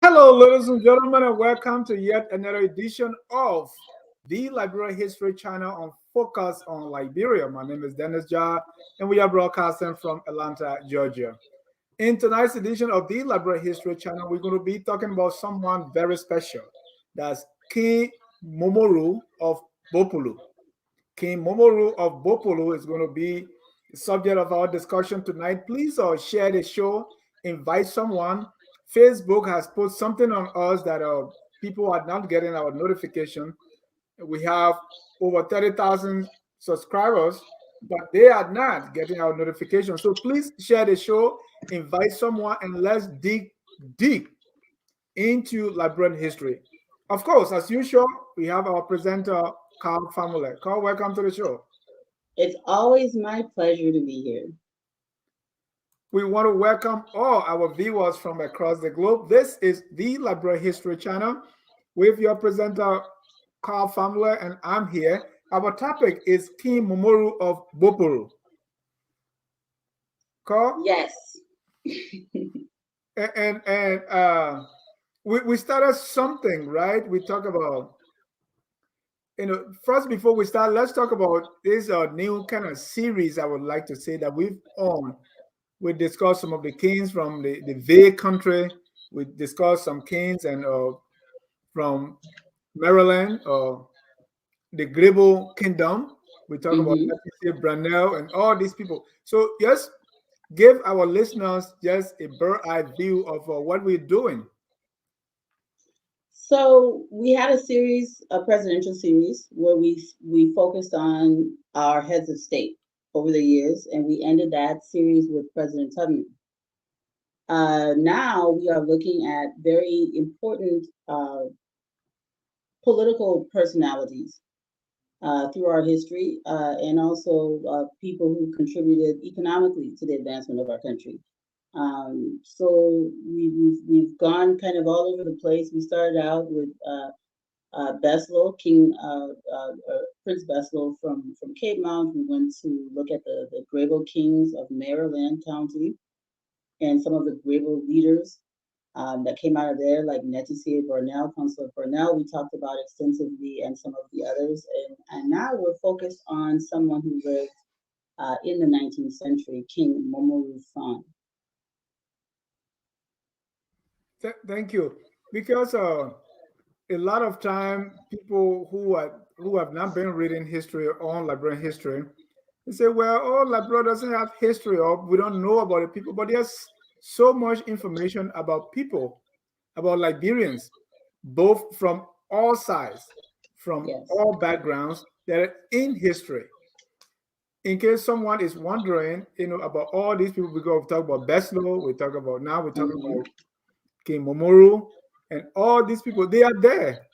Hello, ladies and gentlemen, and welcome to yet another edition of the Liberia History Channel on Focus on Liberia. My name is Dennis Jar, and we are broadcasting from Atlanta, Georgia. In tonight's edition of the Liberia History Channel, we're going to be talking about someone very special. That's King Momoru of Bopolu. King Momoru of Bopolu is going to be the subject of our discussion tonight. Please share the show, invite someone. Facebook has put something on us that people are not getting our notification. We have over 30,000 subscribers, but they are not getting our notification. So please share the show, invite someone, and let's dig deep into Liberian history. Of course, as usual, we have our presenter, Carl Family. Carl, welcome to the show. It's always my pleasure to be here. We want to welcome all our viewers from across the globe. This is the Liberia History Channel with your presenter, Carl Family, and I'm here. Our topic is King Momoru of Bopolu. Carl? Yes. We started something, right? We talk about, first before we start, let's talk about this new kind of series I would like to say that we've on. We discussed some of the kings from the Vague country. We discussed some kings and from Maryland, the Grebo Kingdom. We talk about Brunel and all these people. So just give our listeners just a bird's-eye view of what we're doing. So we had a presidential series, where we focused on our heads of state over the years, and we ended that series with President Tubman. Now we are looking at very important political personalities through our history, and also people who contributed economically to the advancement of our country. So we've gone kind of all over the place. We started out with Beslow, Prince Beslow from Cape Mount. We went to look at the Grebo kings of Maryland County and some of the Grebo leaders that came out of there, like Netisie Burnell, Councillor Burnell. We talked about extensively, and some of the others. And now we're focused on someone who lived in the 19th century, King Momoru Fan. Thank you. Because a lot of time, people who have not been reading history on Liberian history, they say, well, oh, Liberia doesn't have history, or we don't know about the people. But there's so much information about people, about Liberians, both from all sides, from all backgrounds, that are in history. In case someone is wondering, about all these people, we talk about Beslow, we talk about about King Momoru, and all these people, they are there.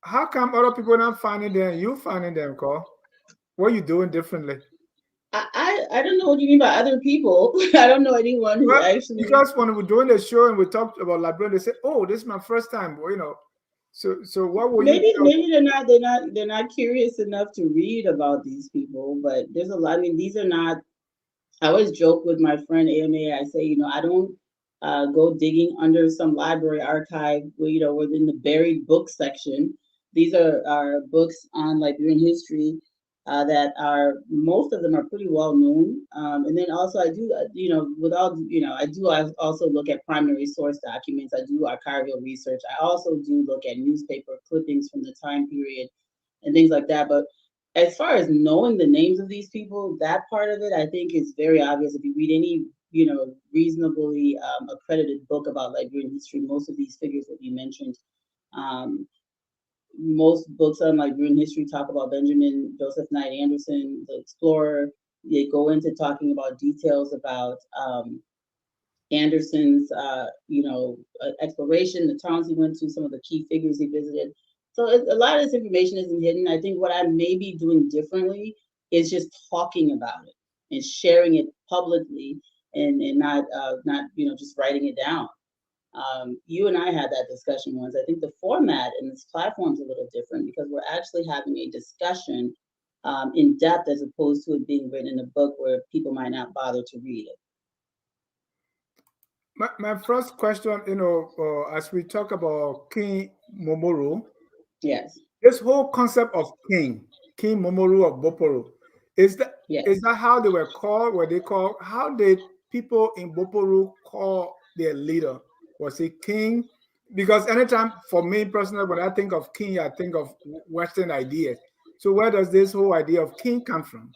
How come other people are not finding them? You finding them, Carl? What are you doing differently? I don't know what you mean by other people. I don't know anyone who Well, actually. because when we're doing the show and we talked about Liberia, they say, "Oh, this is my first time." Well, you know, so what will you tell? Maybe they're not curious enough to read about these people, but there's a lot. I mean, these are not. I always joke with my friend AMA. I say, I don't go digging under some library archive, within the buried book section. These are books on Liberian history that are most of them are pretty well known. And then also I do, I do also look at primary source documents. I do archival research. I also do look at newspaper clippings from the time period and things like that. But as far as knowing the names of these people, that part of it I think is very obvious. If you read any, reasonably accredited book about Liberian history, most of these figures will be mentioned. Um, Most books on Liberian history talk about Benjamin Joseph Knight Anderson, the explorer. They go into talking about details about Anderson's, exploration, the towns he went to, some of the key figures he visited. So a lot of this information isn't hidden. I think what I may be doing differently is just talking about it and sharing it publicly, and not just writing it down. You and I had that discussion once. I think the format in this platform is a little different because we're actually having a discussion in depth as opposed to it being written in a book where people might not bother to read it. My first question, as we talk about King Momoru, Yes, this whole concept of King Momoru of Boporo, is that is yes. that how they were called? Were they called? How did people in Boporo call their leader? Was he king? Because anytime, for me personally, when I think of king, I think of Western ideas. So where does this whole idea of king come from?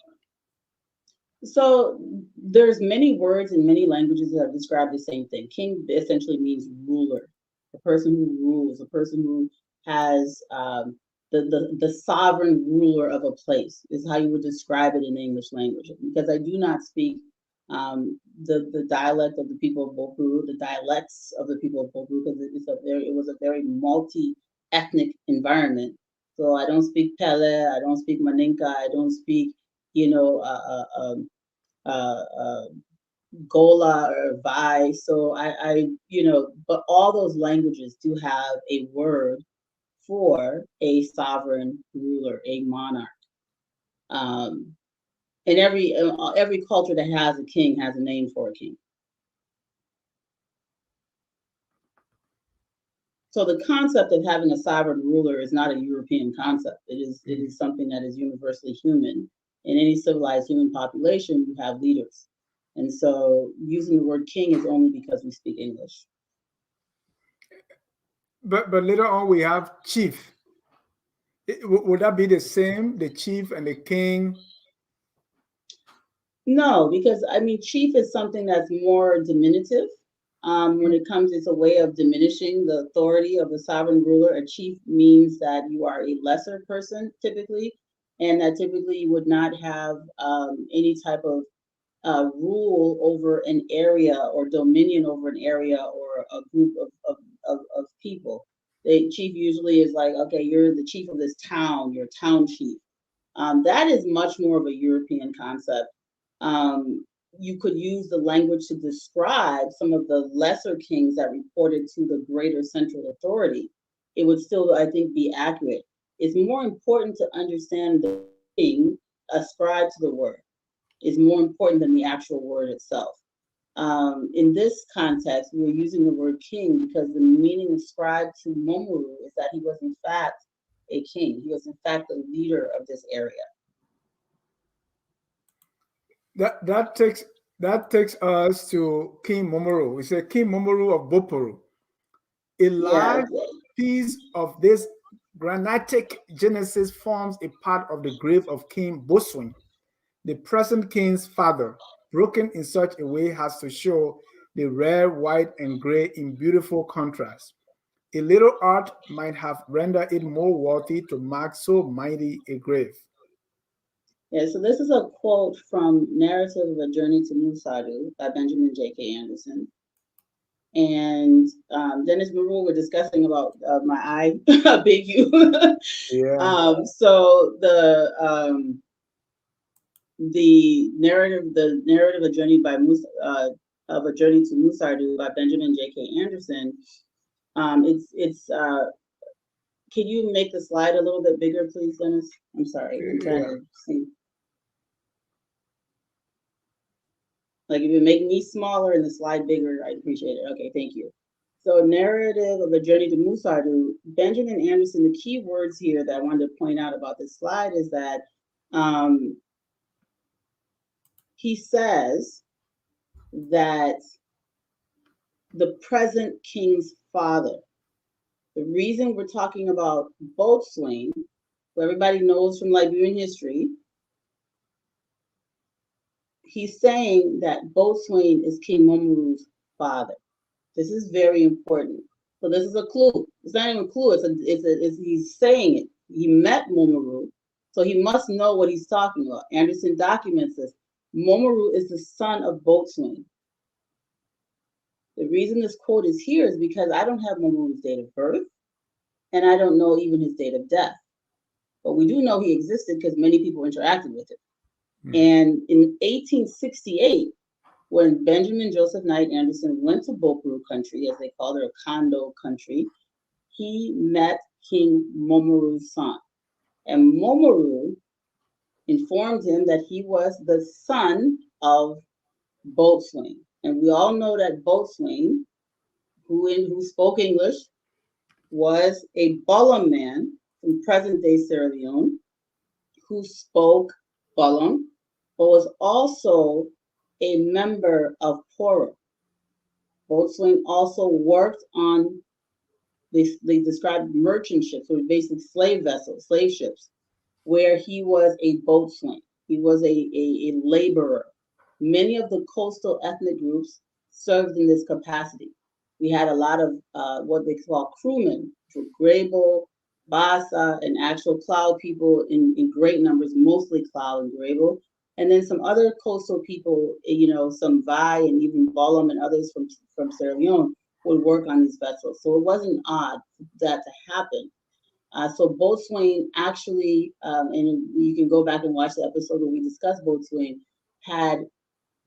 So there's many words in many languages that describe the same thing. King essentially means ruler, a person who rules, a person who has the sovereign ruler of a place is how you would describe it in the English language. Because I do not speak the dialect of the people of Bopuru, the dialects of the people of Bopuru, because it was a very multi ethnic environment. So I don't speak Pele, I don't speak Maninka, I don't speak you know, uh, uh, um, uh, uh, Gola or Vai. So but all those languages do have a word for a sovereign ruler, a monarch. Um, and every culture that has a king has a name for a king. So the concept of having a sovereign ruler is not a European concept. It is something that is universally human. In any civilized human population, you have leaders. And so using the word king is only because we speak English. But later on we have chief. Would that be the same? The chief and the king? No, because I mean, chief is something that's more diminutive. When it comes, it's a way of diminishing the authority of a sovereign ruler. A chief means that you are a lesser person typically, and that typically you would not have any type of rule over an area or dominion over an area or a group of people. The chief usually is like, okay, you're the chief of this town, you're town chief. That is much more of a European concept. You could use the language to describe some of the lesser kings that reported to the greater central authority. It would still, I think, be accurate. It's more important to understand the king ascribed to the word is more important than the actual word itself. In this context, we're using the word king because the meaning ascribed to Momoru is that he was in fact a king. He was in fact the leader of this area. That takes us to King Momoru. We say King Momoru of Boporo. A Yeah, large piece of this granitic genesis forms a part of the grave of King Boswin, the present king's father, broken in such a way as to show the rare white and gray in beautiful contrast. A little art might have rendered it more worthy to mark so mighty a grave. yeah. So this is a quote from Narrative of a Journey to Musadu by Benjamin J.K. Anderson. And Dennis Maru were discussing about my eye, big U. Yeah. So the the narrative A Journey by of A Journey to Musardu by Benjamin J.K. Anderson. It's can you make the slide a little bit bigger, please, Dennis? I'm sorry, I'm trying Yeah. to see. Like, if you make me smaller and the slide bigger, I'd appreciate it. Okay, thank you. So, narrative of A Journey to Musardu, Benjamin Anderson, the key words here that I wanted to point out about this slide is that he says that the present king's father, the reason we're talking about boatswain, who everybody knows from Liberian history, he's saying that boatswain is King Momoru's father. This is very important. So this is a clue. It's not even a clue. He's saying it. He met Momoru, so he must know what he's talking about. Anderson documents this. Momoru is the son of boatswain. The reason this quote is here is because I don't have Momoru's date of birth, and I don't know even his date of death. But we do know he existed because many people interacted with him. And in 1868, when Benjamin Joseph Knight Anderson went to Boporo country, as they called it, a Kondo country, he met King Momoru's son. And Momoru informed him that he was the son of Boatswain. And we all know that Boatswain, who spoke English, was a Bullum man from present-day Sierra Leone, who spoke Bullum, but was also a member of Poro. Boatswain also worked on, they described merchant ships, so basically slave vessels, slave ships, where he was a boatswain. He was a laborer. Many of the coastal ethnic groups served in this capacity. We had a lot of what they call crewmen, Grable, Basa, and actual Cloud people in great numbers, mostly Cloud and Grable. And then some other coastal people, some Vai and even Bullum and others from Sierra Leone would work on these vessels. So it wasn't odd for that to happen. So Boatswain actually, and you can go back and watch the episode where we discussed Boatswain,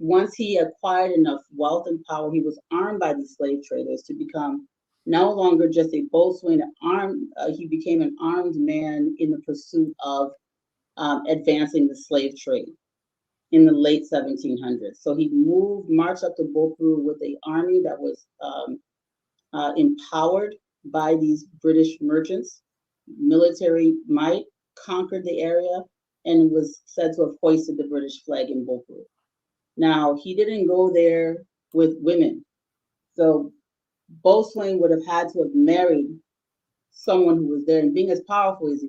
once he acquired enough wealth and power, he was armed by these slave traders to become no longer just a boatswain, he became an armed man in the pursuit of advancing the slave trade in the late 1700s. So he marched up to Bopuru with an army that was empowered by these British merchants, military might, conquered the area, and was said to have hoisted the British flag in Bopuru. Now, he didn't go there with women. So Boatswain would have had to have married someone who was there. And being as powerful as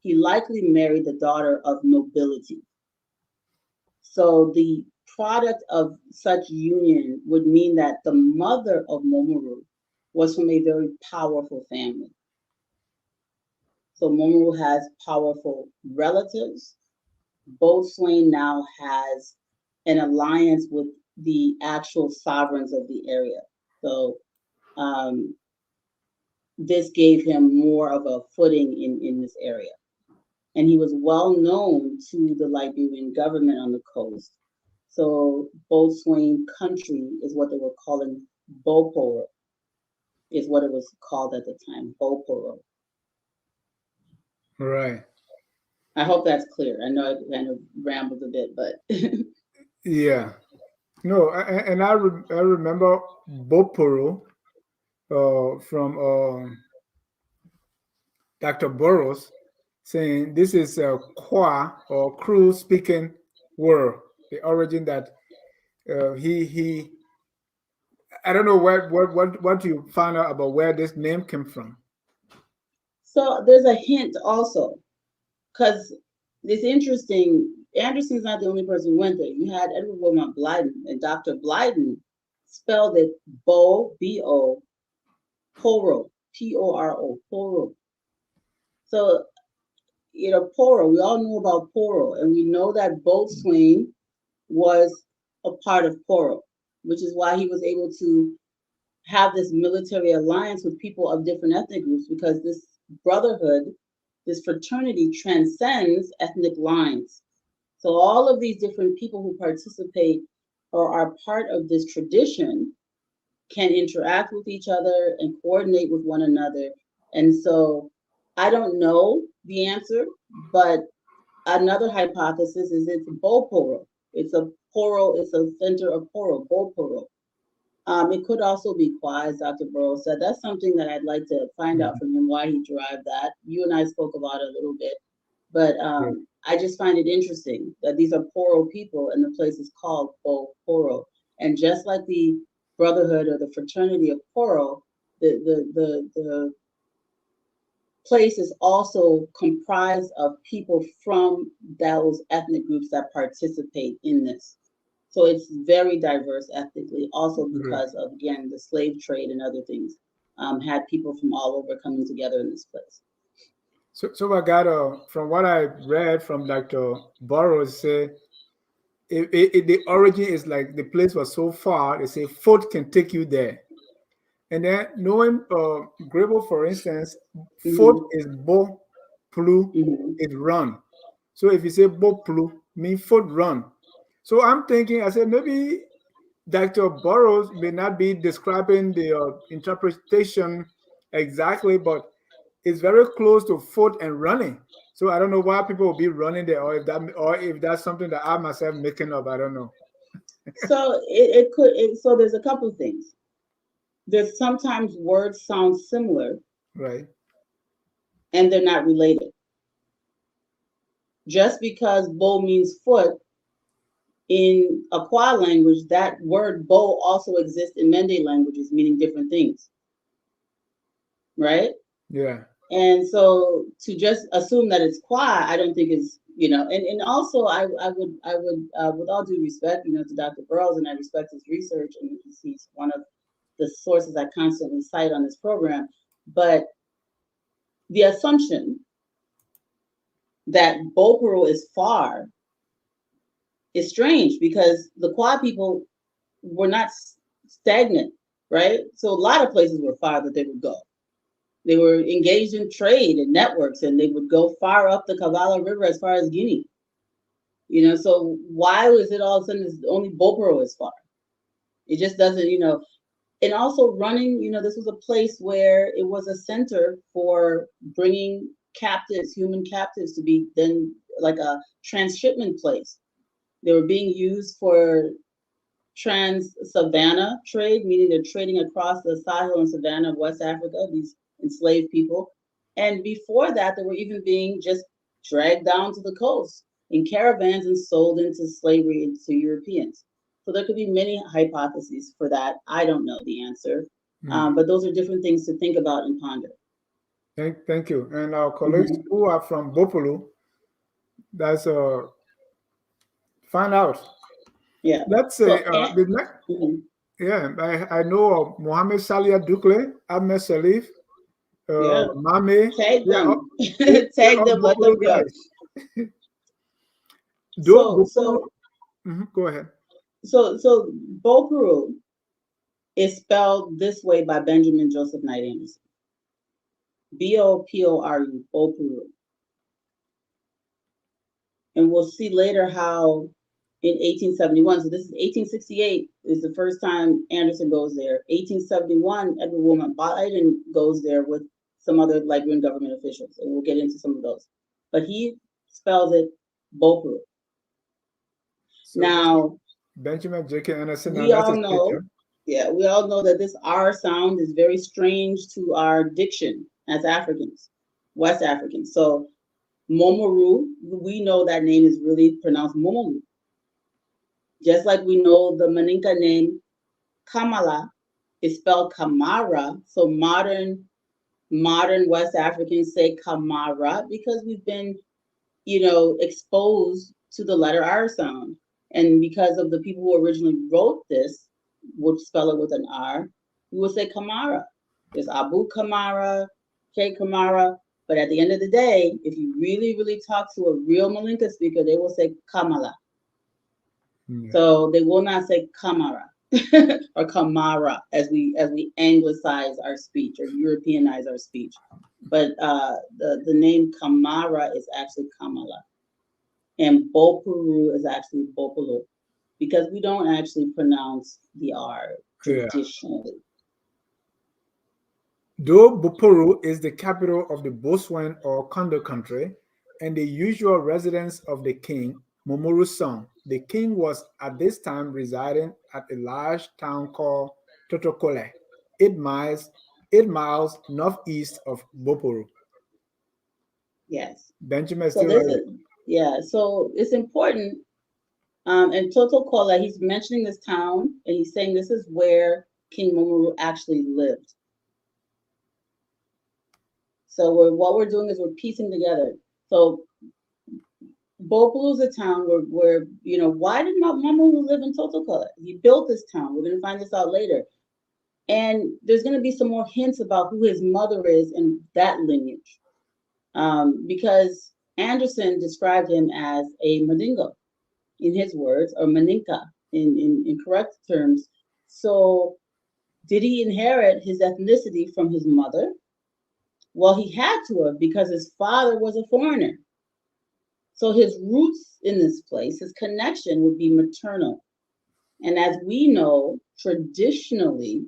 he likely married the daughter of nobility. So the product of such union would mean that the mother of Momoru was from a very powerful family. So Momoru has powerful relatives. Boatswain now has an alliance with the actual sovereigns of the area. So this gave him more of a footing in this area. And he was well known to the Liberian government on the coast. So Boatswain country is what they were calling Boporo, is what it was called at the time, Boporo. Right. I hope that's clear. I know I kind of rambled a bit, but Yeah. No, and I remember Boporo from Dr. Burroughs saying this is a Kwa or Crew speaking word. The origin that he I don't know what you found out about where this name came from. so there's a hint also, because it's interesting. Anderson's not the only person who went there. You had Edward Wilmot Blyden, and Dr. Blyden spelled it B-O, Poro, P-O-R-O, Poro. So, Poro, we all know about Poro, and we know that Boatswain was a part of Poro, which is why he was able to have this military alliance with people of different ethnic groups, because this brotherhood, this fraternity transcends ethnic lines. So all of these different people who participate or are part of this tradition can interact with each other and coordinate with one another. And so I don't know the answer, but another hypothesis is it's Boporo. It's a center of Poro, Boporo. It could also be Kwa, as Dr. Burrow said. That's something that I'd like to find out from him why he derived that. You and I spoke about it a little bit, but I just find it interesting that these are Poro people and the place is called Boporo. And just like the brotherhood or the fraternity of Poro, the place is also comprised of people from those ethnic groups that participate in this. So it's very diverse ethnically, also because of, again, the slave trade and other things had people from all over coming together in this place. So I got from what I read from Dr. Burrows, say the origin is like the place was so far. They say foot can take you there, and then knowing Grable, for instance, foot is bo, plu is run. So if you say bo plu, mean foot run. So I'm thinking, I said maybe Dr. Burrows may not be describing the interpretation exactly, but it's very close to foot and running. So I don't know why people will be running there, or if that's something that I myself making up. I don't know. So so there's a couple of things. There's sometimes words sound similar, Right. and they're not related. Just because bo means foot in Akwa language, that word bo also exists in Mende languages, meaning different things. Right? Yeah. And so to just assume that it's Kwa, I don't think is, and also I would with all due respect, to Dr. Burrows, and I respect his research, and he's one of the sources I constantly cite on this program, but the assumption that Boporo is far is strange because the Kwa people were not stagnant, right? So a lot of places were far that they would go. They were engaged in trade and networks, and they would go far up the Kavala River as far as Guinea. So why was it all of a sudden only Boporo is far? It just doesn't, And also running, this was a place where it was a center for bringing captives, human captives, to be then like a transshipment place. They were being used for trans-Savannah trade, meaning they're trading across the Sahel and Savannah of West Africa, these enslaved people. And before that, they were even being just dragged down to the coast in caravans and sold into slavery to Europeans. So there could be many hypotheses for that. I don't know the answer, but those are different things to think about and ponder. Thank you. And our colleagues who are from Bopolu, that's find out. Yeah. Let's say the next. Yeah, I know of Mohammed Salia Dukle, Ahmed Salif, Mame. Tag them. They're Tag all them, let them Bopolu go. guys. Go ahead. So Boporo is spelled this way by Benjamin Joseph Knight Anderson. Boporu, Boporo. And we'll see later how in 1871, so this is 1868 is the first time Anderson goes there. 1871, Edward Wilmot Biden goes there with some other Liberian government officials, and we'll get into some of those. But he spells it Boporo. So now, Benjamin J.K. Anderson, we all know that this R sound is very strange to our diction as Africans, West Africans. So Momoru, we know that name is really pronounced Momoru. Just like we know the Maninka name Kamala is spelled Kamara. So modern West Africans say Kamara because we've been, exposed to the letter R sound. And because of the people who originally wrote this, would spell it with an R, we would say Kamara. There's Abu Kamara, K Kamara. But at the end of the day, if you really, really talk to a real Malinka speaker, they will say Kamala. Yeah. So they will not say Kamara or Kamara as we anglicize our speech or Europeanize our speech. But the name Kamara is actually Kamala. and Bopuru is actually Bopolu because we don't actually pronounce the R Yeah. traditionally. Though Boporo is the capital of the Botswana or Kondo country and the usual residence of the king, Momoru's son, the king was at this time residing at a large town called Totokole, 8 miles, 8 miles northeast of Boporo. Yes. Benjamin is So still this ready. is yeah. So it's important. And Toto Kola, he's mentioning this town and he's saying this is where King Momoru actually lived. So what we're doing is we're piecing together. So Bopolu is a town where why did Momoru live in Totokola? He built this town. We're gonna find this out later. And there's gonna be some more hints about who his mother is in that lineage. Because Anderson described him as a Mandingo in his words, or Maninka in correct terms. So did he inherit his ethnicity from his mother? Well, he had to have because his father was a foreigner. So his roots in this place, his connection would be maternal. And as we know, traditionally,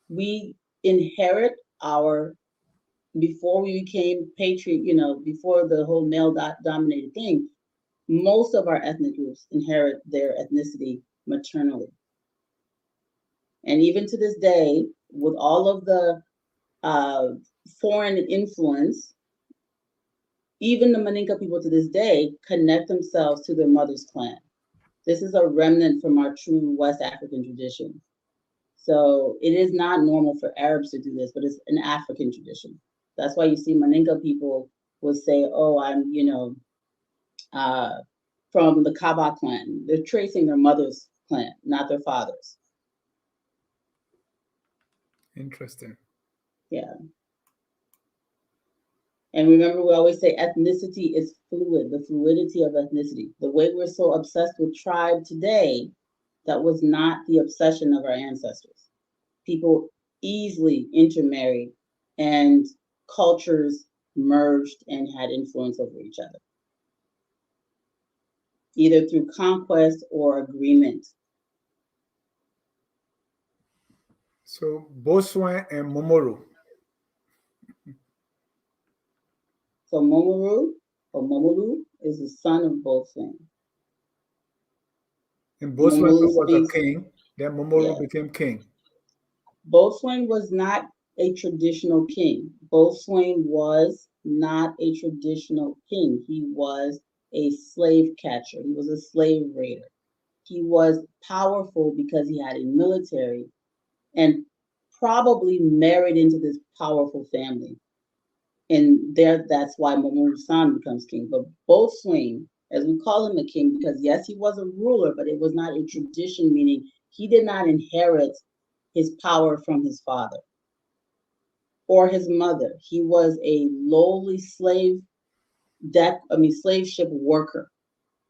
we inherit our, before we became patriot, before the whole male dominated thing, most of our ethnic groups inherit their ethnicity maternally. And even to this day, with all of the uh, foreign influence, even the Maninka people to this day connect themselves to their mother's clan. This is a remnant from our true West African tradition. So it is not normal for Arabs to do this, but it's an African tradition. That's why you see Maninka people will say, "Oh, I'm, uh, from the Kaba clan." They're tracing their mother's clan, not their father's. Interesting. Yeah. And remember, we always say ethnicity is fluid, the fluidity of ethnicity. The way we're so obsessed with tribe today, that was not the obsession of our ancestors. People easily intermarried and cultures merged and had influence over each other, either through conquest or agreement. So Botswana and Momoru. So Momoru or Momolu is the son of Bothwell. In Botswana Momolu was a speaks, king, then Momoru yeah. became king. Bothwell was not a traditional king. Bothwell was not a traditional king. He was a slave catcher. He was a slave raider. He was powerful because he had a military and probably married into this powerful family. And that's why Momoru's son becomes king. But Bothwell, as we call him a king, because yes, he was a ruler, but it was not a tradition, meaning he did not inherit his power from his father or his mother. He was a lowly slave ship worker.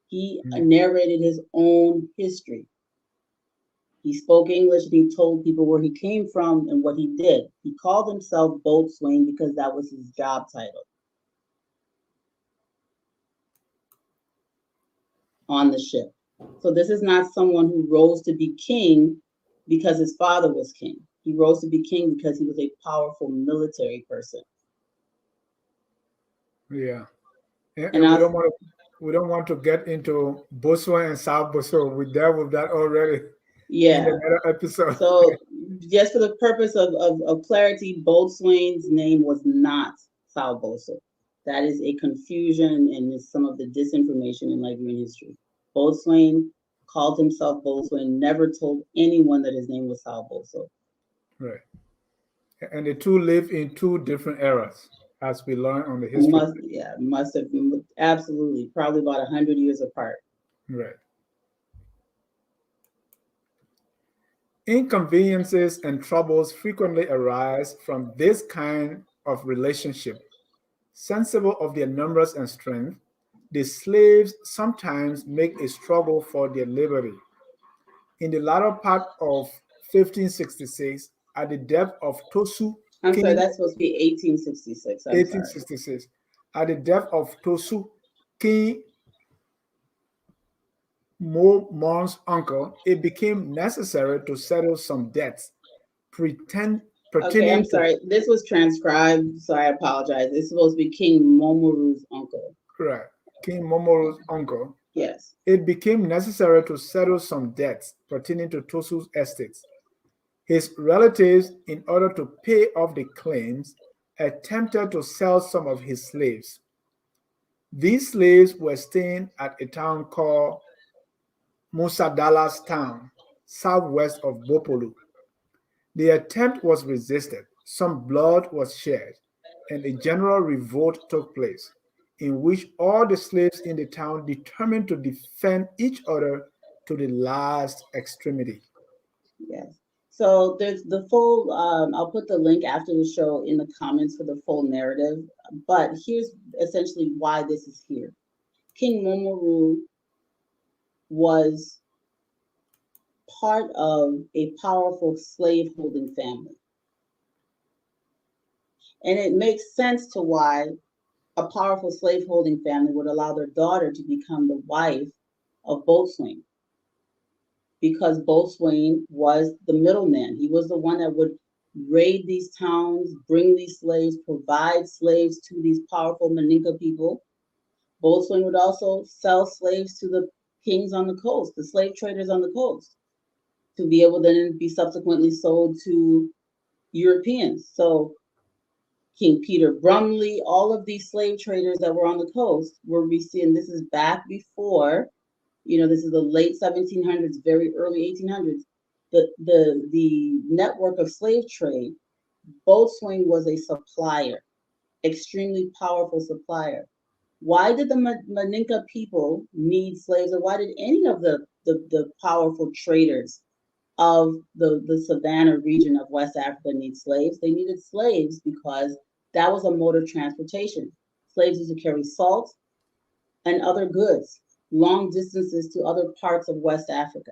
He Mm. narrated his own history. He spoke English and he told people where he came from and what he did. He called himself boatswain because that was his job title on the ship. So this is not someone who rose to be king because his father was king. He rose to be king because he was a powerful military person. Yeah. And And I was, we don't want to get into Botswana and South Botswana. We dealt with that already in yeah. another episode. So just for the purpose of clarity, Boatswain's name was not Sal Boso. That is a confusion and is some of the disinformation in Liberian history. Boatswain called himself Boatswain, never told anyone that his name was Sal Boso. Right. And the two live in two different eras, as we learn on the history. Must have been absolutely probably about 100 years apart. Right. Inconveniences and troubles frequently arise from this kind of relationship. Sensible of their numbers and strength, the slaves sometimes make a struggle for their liberty. In the latter part of 1566, at the death of Tosu I'm sorry, King, that's supposed to be 1866. I'm sorry. 1866, at the death of Tosu King Momon's uncle, it became necessary to settle some debts pretend, Okay, I'm pertaining to sorry. This was transcribed, so I apologize. It's supposed to be King Momoru's uncle. correct, King Momoru's uncle. Yes. It became necessary to settle some debts pertaining to Tosu's estates. His relatives, in order to pay off the claims, attempted to sell some of his slaves. These slaves were staying at a town called Musadala's town, southwest of Bopolu. The attempt was resisted, some blood was shed, and a general revolt took place, in which all the slaves in the town determined to defend each other to the last extremity. Yes. So there's the full, I'll put the link after the show in the comments for the full narrative. But here's essentially why this is here. King Momoru was part of a powerful slave-holding family. And it makes sense to why a powerful slave-holding family would allow their daughter to become the wife of Boatswain, because Boatswain was the middleman. He was the one that would raid these towns, bring these slaves, provide slaves to these powerful Maninka people. Boatswain would also sell slaves to the kings on the coast, the slave traders on the coast, to be able to then be subsequently sold to Europeans. So King Peter Brumley, all of these slave traders that were on the coast were receiving, this is back before, this is the late 1700s, very early 1800s. The network of slave trade, Boatswain was a supplier, extremely powerful supplier. Why did the Maninka people need slaves, or why did any of the powerful traders of the savannah region of West Africa need slaves? They needed slaves because that was a mode of transportation. Slaves used to carry salt and other goods long distances to other parts of West Africa.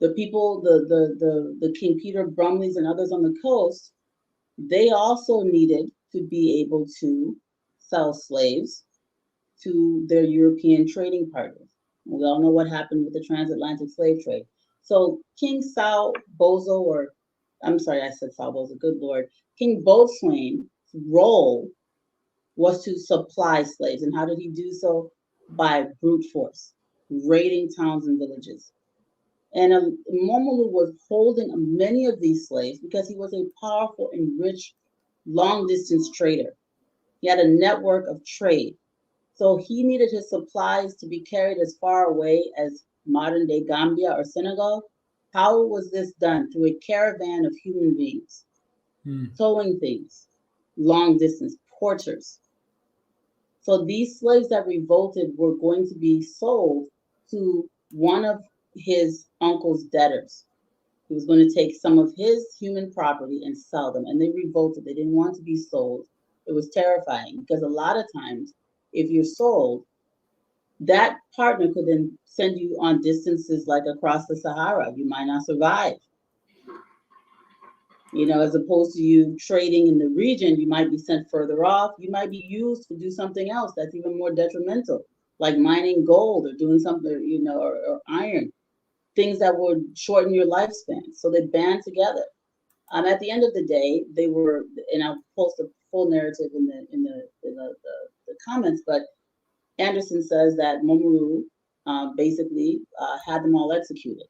The people, the King Peter Brumleys and others on the coast, they also needed to be able to sell slaves to their European trading partners. We all know what happened with the transatlantic slave trade. So King Sao Bozo, or I'm sorry, I said Sao Bozo, good Lord. King Boatswain's role was to supply slaves. And how did he do so? By brute force, raiding towns and villages. And Momolu was holding many of these slaves because he was a powerful and rich long distance trader. He had a network of trade. So he needed his supplies to be carried as far away as modern day Gambia or Senegal. How was this done? Through a caravan of human beings, towing things long distance, porters. So these slaves that revolted were going to be sold to one of his uncle's debtors. He was going to take some of his human property and sell them. And they revolted. They didn't want to be sold. It was terrifying because a lot of times, if you're sold, that partner could then send you on distances like across the Sahara. You might not survive. As opposed to you trading in the region, you might be sent further off. You might be used to do something else that's even more detrimental, like mining gold or doing something, or iron, things that would shorten your lifespan. So they band together. At the end of the day, they were, and I'll post a full narrative in the comments, but Anderson says that Momoru basically had them all executed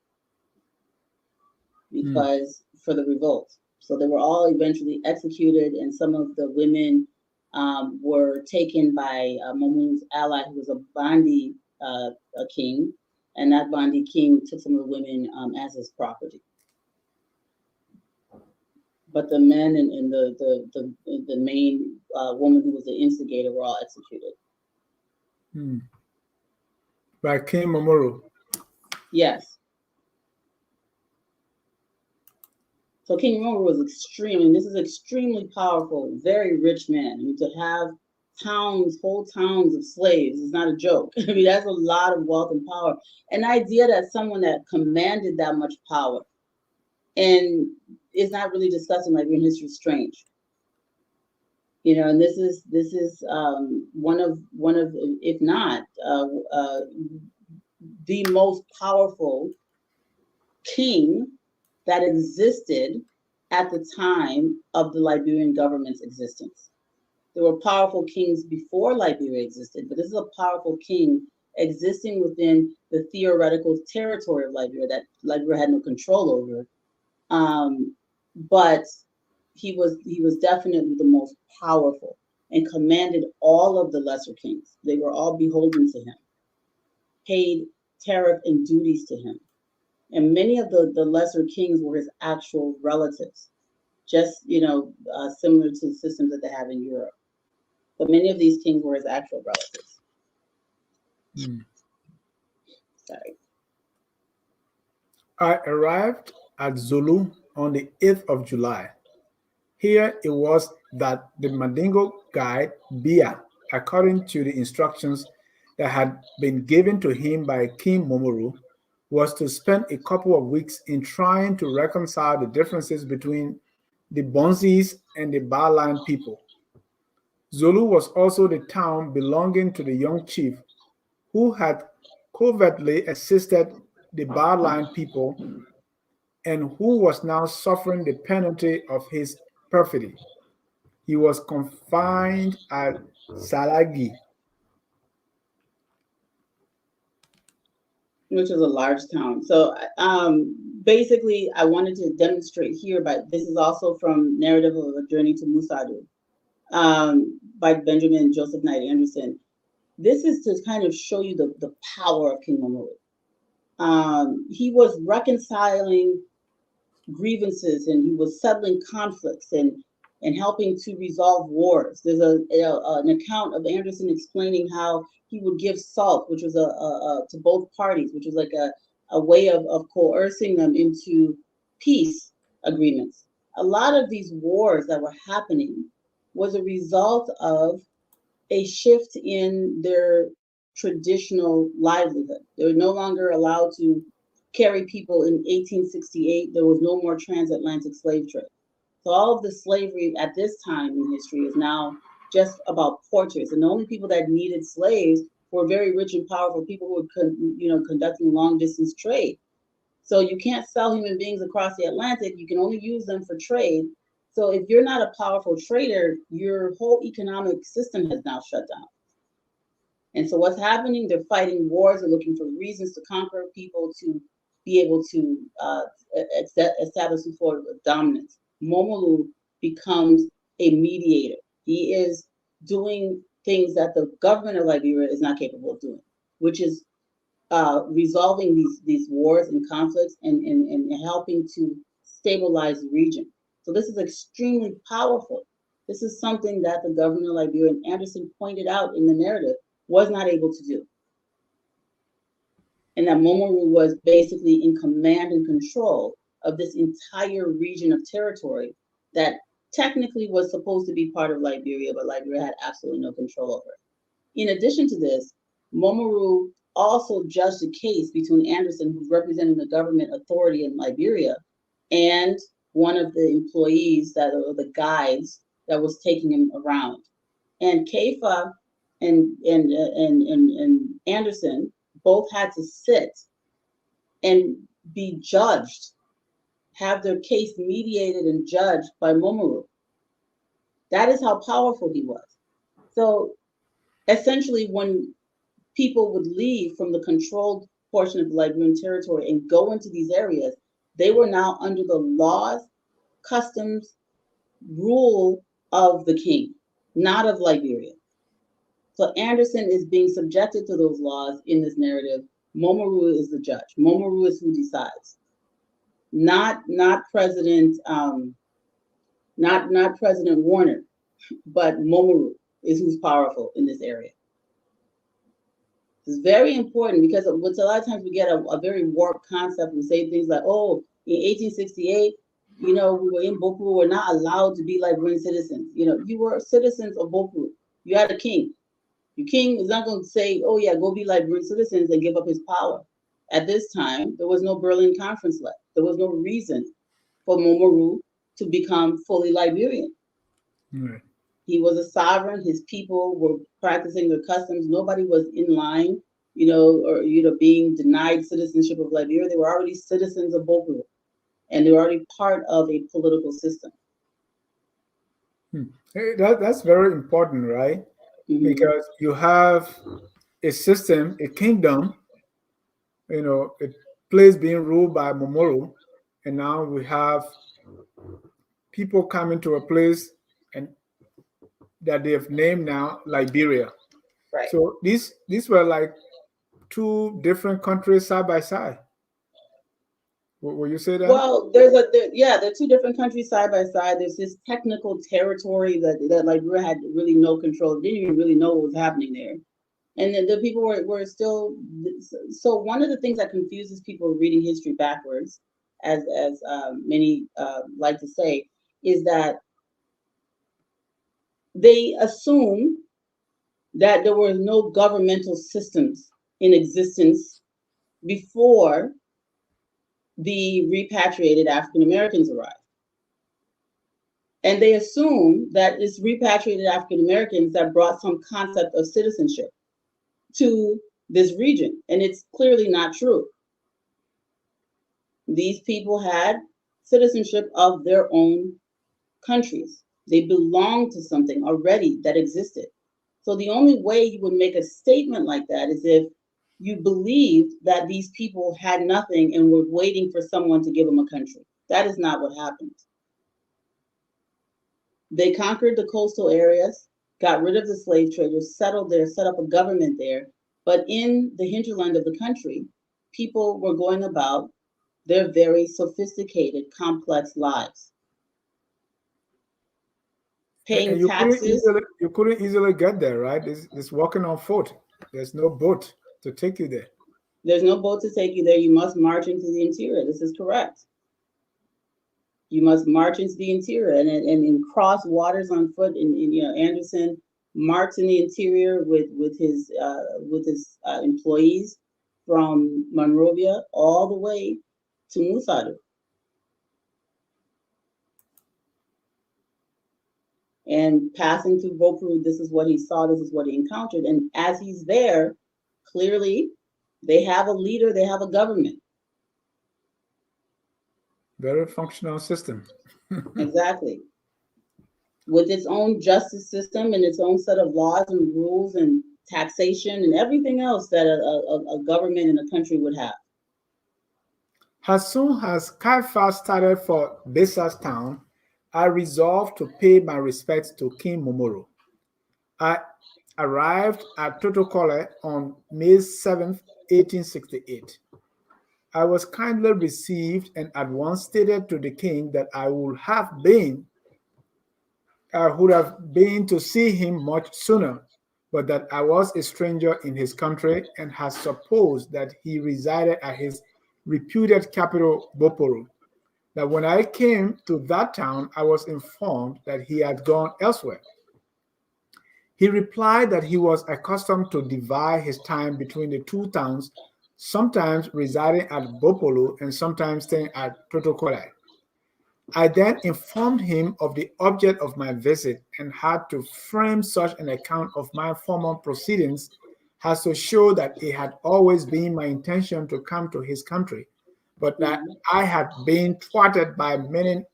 because for the revolt. So they were all eventually executed, and some of the women were taken by Momoru's ally, who was a Bandi king, and that Bandi king took some of the women as his property. But the men and the main woman who was the instigator were all executed. By King Momoru. Yes. So King Momoru was this is extremely powerful, very rich man. I mean, to have whole towns of slaves is not a joke. I mean, that's a lot of wealth and power. An idea that someone that commanded that much power and is not really discussed in Liberian history is strange. And this is one of if not the most powerful king that existed at the time of the Liberian government's existence. There were powerful kings before Liberia existed, but this is a powerful king existing within the theoretical territory of Liberia that Liberia had no control over. But he was definitely the most powerful and commanded all of the lesser kings. They were all beholden to him, paid tariff and duties to him. And many of the lesser kings were his actual relatives, just similar to the systems that they have in Europe. But many of these kings were his actual relatives. Sorry. I arrived at Zulu on the 8th of July. Here it was that the Mandingo guide, Bia, according to the instructions that had been given to him by King Momoru, was to spend a couple of weeks in trying to reconcile the differences between the Bonzis and the Baline people. Zulu was also the town belonging to the young chief who had covertly assisted the Baline people and who was now suffering the penalty of his perfidy. He was confined at Salagi. Which is a large town. So basically, I wanted to demonstrate here, but this is also from Narrative of a Journey to Musadu by Benjamin Joseph Knight Anderson. This is to kind of show you the power of King Momoru. He was reconciling grievances and he was settling conflicts and helping to resolve wars. There's an account of Anderson explaining how he would give salt, which was to both parties, which was like a way of coercing them into peace agreements. A lot of these wars that were happening was a result of a shift in their traditional livelihood. They were no longer allowed to carry people in 1868. There was no more transatlantic slave trade. So all of the slavery at this time in history is now just about porters. And the only people that needed slaves were very rich and powerful people who were conducting long distance trade. So you can't sell human beings across the Atlantic. You can only use them for trade. So if you're not a powerful trader, your whole economic system has now shut down. And so what's happening? They're fighting wars. They're looking for reasons to conquer people to be able to establish some sort of dominance. Momoru becomes a mediator. He is doing things that the government of Liberia is not capable of doing, which is resolving these wars and conflicts and helping to stabilize the region. So this is extremely powerful. This is something that the government of Liberia, and Anderson pointed out in the narrative, was not able to do. And that Momoru was basically in command and control of this entire region of territory that technically was supposed to be part of Liberia, but Liberia had absolutely no control over it. In addition to this, Momoru also judged a case between Anderson, who's representing the government authority in Liberia, and one of the employees or the guides that was taking him around. And Kefa and Anderson both had to sit and be judged, have their case mediated and judged by Momoru. That is how powerful he was. So essentially, when people would leave from the controlled portion of the Liberian territory and go into these areas, they were now under the laws, customs, rule of the king, not of Liberia. So Anderson is being subjected to those laws in this narrative. Momoru is the judge. Momoru is who decides, not President not President Warner, but Momoru is who's powerful in this area. It's very important because a lot of times we get a very warped concept. We say things like, oh, in 1868, we were in Boporo, we're not allowed to be Liberian citizens. You were citizens of Boporo. You had a king. Your king is not going to say, oh yeah, go be Liberian citizens and give up his power. At this time, there was no Berlin Conference left. There was no reason for Momoru to become fully Liberian. Right. He was a sovereign. His people were practicing their customs. Nobody was in line or being denied citizenship of Liberia. They were already citizens of Boporo, and they were already part of a political system. That's very important, right? Mm-hmm. Because you have a system, a kingdom, a place being ruled by Momoru, and now we have people coming to a place and that they have named now Liberia. Right. So these were like two different countries side by side. Will you say that? Well, there are two different countries side by side. There's this technical territory that Liberia had really no control, didn't even really know what was happening there. And the people were still. So one of the things that confuses people reading history backwards, as many like to say, is that they assume that there were no governmental systems in existence before the repatriated African Americans arrived. And they assume that it's repatriated African Americans that brought some concept of citizenship to this region. And it's clearly not true. These people had citizenship of their own countries. They belonged to something already that existed. So the only way you would make a statement like that is if you believed that these people had nothing and were waiting for someone to give them a country. That is not what happened. They conquered the coastal areas, got rid of the slave traders, settled there, set up a government there. But in the hinterland of the country, people were going about their very sophisticated, complex lives, And paying taxes. you couldn't easily get there, right? It's walking on foot. There's no boat to take you there. There's no boat to take you there. You must march into the interior. This is correct. You must march into the interior and cross waters on foot. And Anderson marched in the interior with his employees from Monrovia all the way to Musadu. And passing through Bopolu, this is what he saw, this is what he encountered. And as he's there, clearly they have a leader, they have a government. Very functional system. Exactly. With its own justice system and its own set of laws and rules and taxation and everything else that a government in a country would have. As soon as Kaifa started for Besa's town, I resolved to pay my respects to King Momoru. I arrived at Totokole on May 7th, 1868. I was kindly received and at once stated to the king that I would have been to see him much sooner, but that I was a stranger in his country and had supposed that he resided at his reputed capital, Boporo. That when I came to that town, I was informed that he had gone elsewhere. He replied that he was accustomed to divide his time between the two towns, sometimes residing at Bopolo and sometimes staying at Totokole. I then informed him of the object of my visit and had to frame such an account of my former proceedings as to show that it had always been my intention to come to his country, but that I had been thwarted by many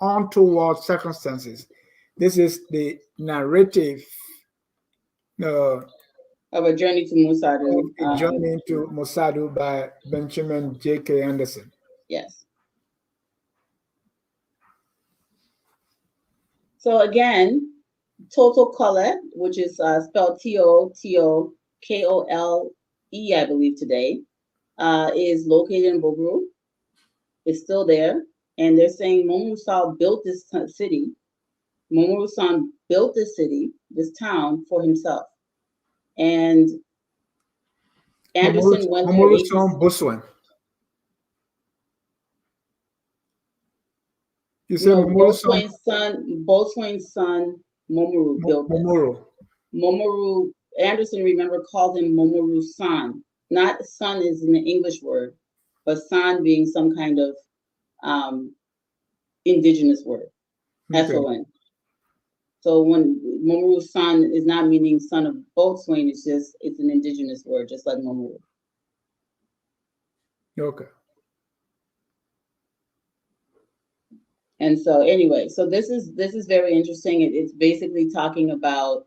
untoward circumstances. This is the narrative of Of a journey to Musadu. A Journey to Mosadu by Benjamin J.K. Anderson. Yes. So again, Totokole, which is spelled Totokole, I believe today, is located in Boporo. It's still there, and they're saying Momoru built this city. Momoru-san built this city, this town, for himself. And Anderson went there. Momoru-san Boswen. You said No, Momoru-san? Boatswain's son, Momoru built this. Momoru, Anderson, remember, called him Momoru-san. Not son is an English word, but san being some kind of indigenous word. Okay. S-O-N. So when Momoru's son is not meaning son of boatswain, it's an indigenous word, just like Momoru. Okay. And so anyway, so this is very interesting. It's basically talking about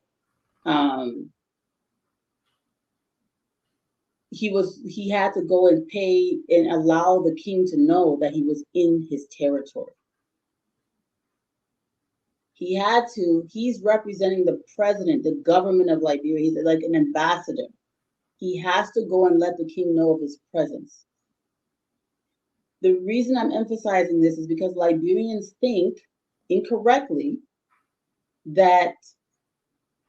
he had to go and pay and allow the king to know that he was in his territory. He's representing the president, the government of Liberia. He's like an ambassador. He has to go and let the king know of his presence. The reason I'm emphasizing this is because Liberians think incorrectly that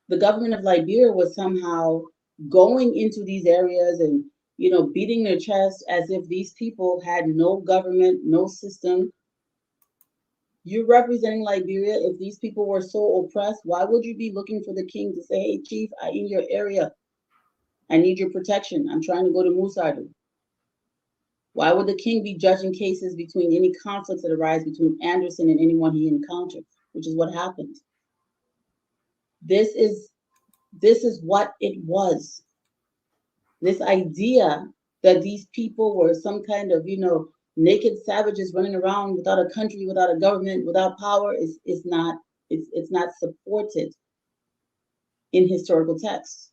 the government of Liberia was somehow going into these areas and beating their chest as if these people had no government, no system. You're representing Liberia. If these people were so oppressed, why would you be looking for the king to say, "Hey, chief, I'm in your area. I need your protection. I'm trying to go to Musadu"? Why would the king be judging cases between any conflicts that arise between Anderson and anyone he encounters, which is what happened? This is what it was. This idea that these people were some kind of, naked savages running around without a country, without a government, without power is not it's not supported in historical texts.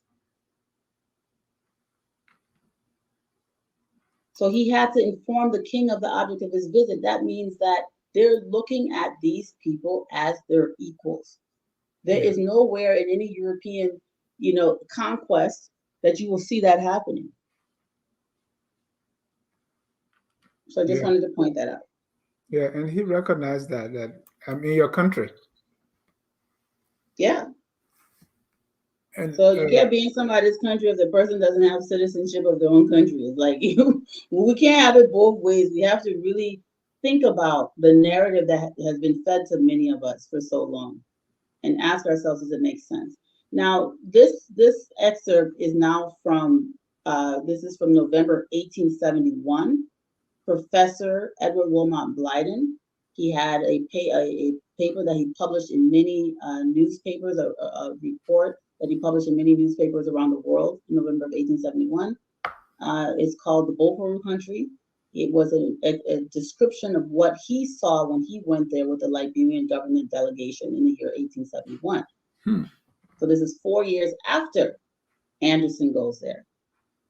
So he had to inform the king of the object of his visit. That means that they're looking at these people as their equals. There is nowhere in any European, conquest that you will see that happening. So I just wanted to point that out. Yeah, and he recognized that I'm in your country. Yeah. And so you can't be in somebody's country if the person doesn't have citizenship of their own country. It's like we can't have it both ways. We have to really think about the narrative that has been fed to many of us for so long, and ask ourselves, does it make sense? Now, this excerpt is now from this is from November 1871. Professor Edward Wilmot Blyden. He had a paper that he published in many newspapers, a report that he published in many newspapers around the world in November of 1871. It's called The Boporo Country. It was a description of what he saw when he went there with the Liberian government delegation in the year 1871. So this is 4 years after Anderson goes there.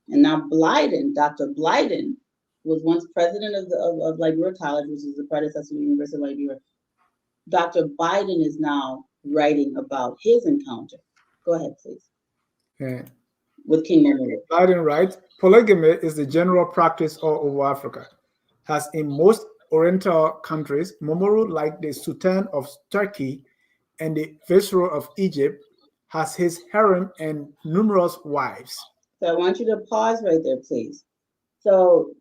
And now Blyden, Dr. Blyden, was once president of Liberia College, which is the predecessor of the University of Liberia. Dr. Blyden is now writing about his encounter. Go ahead, please. Yeah. With King Momoru. Blyden writes, polygamy is the general practice all over Africa. As in most Oriental countries, Momoru, like the Sultan of Turkey and the Viceroy of Egypt, has his harem and numerous wives. So I want you to pause right there, please. So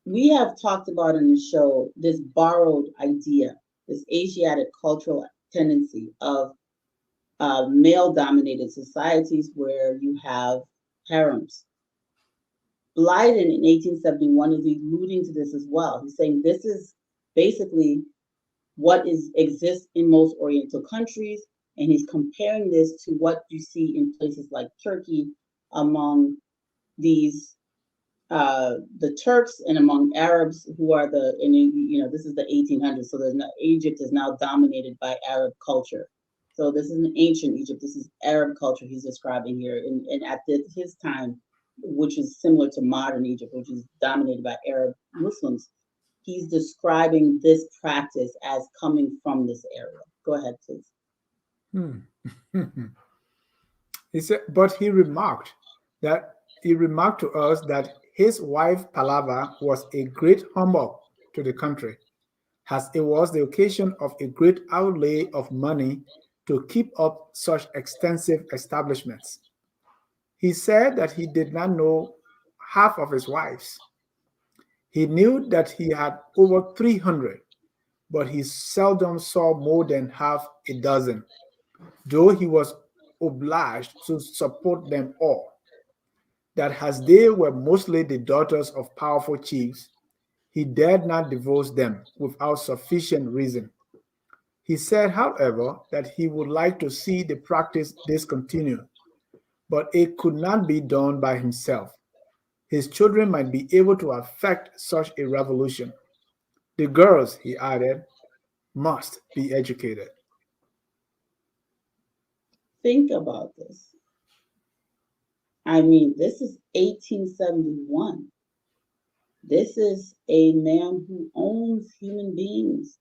we have talked about in the show this borrowed idea, this Asiatic cultural tendency of male-dominated societies where you have harems. Blyden in 1871 is alluding to this as well. He's saying this is basically what exists in most Oriental countries, and he's comparing this to what you see in places like Turkey among these the Turks and among Arabs who are this is the 1800s, so Egypt is now dominated by Arab culture. So this is an ancient Egypt. This is Arab culture he's describing here, and at his time, which is similar to modern Egypt, which is dominated by Arab Muslims. He's describing this practice as coming from this area. Go ahead, please. He said, but he remarked to us that his wife Palava was a great humbug to the country, as it was the occasion of a great outlay of money to keep up such extensive establishments. He said that he did not know half of his wives. He knew that he had over 300, but he seldom saw more than half a dozen, though he was obliged to support them all. That as they were mostly the daughters of powerful chiefs, he dared not divorce them without sufficient reason. He said, however, that he would like to see the practice discontinued, but it could not be done by himself. His children might be able to affect such a revolution. The girls, he added, must be educated. Think about this. I mean, this is 1871. This is a man who owns human beings.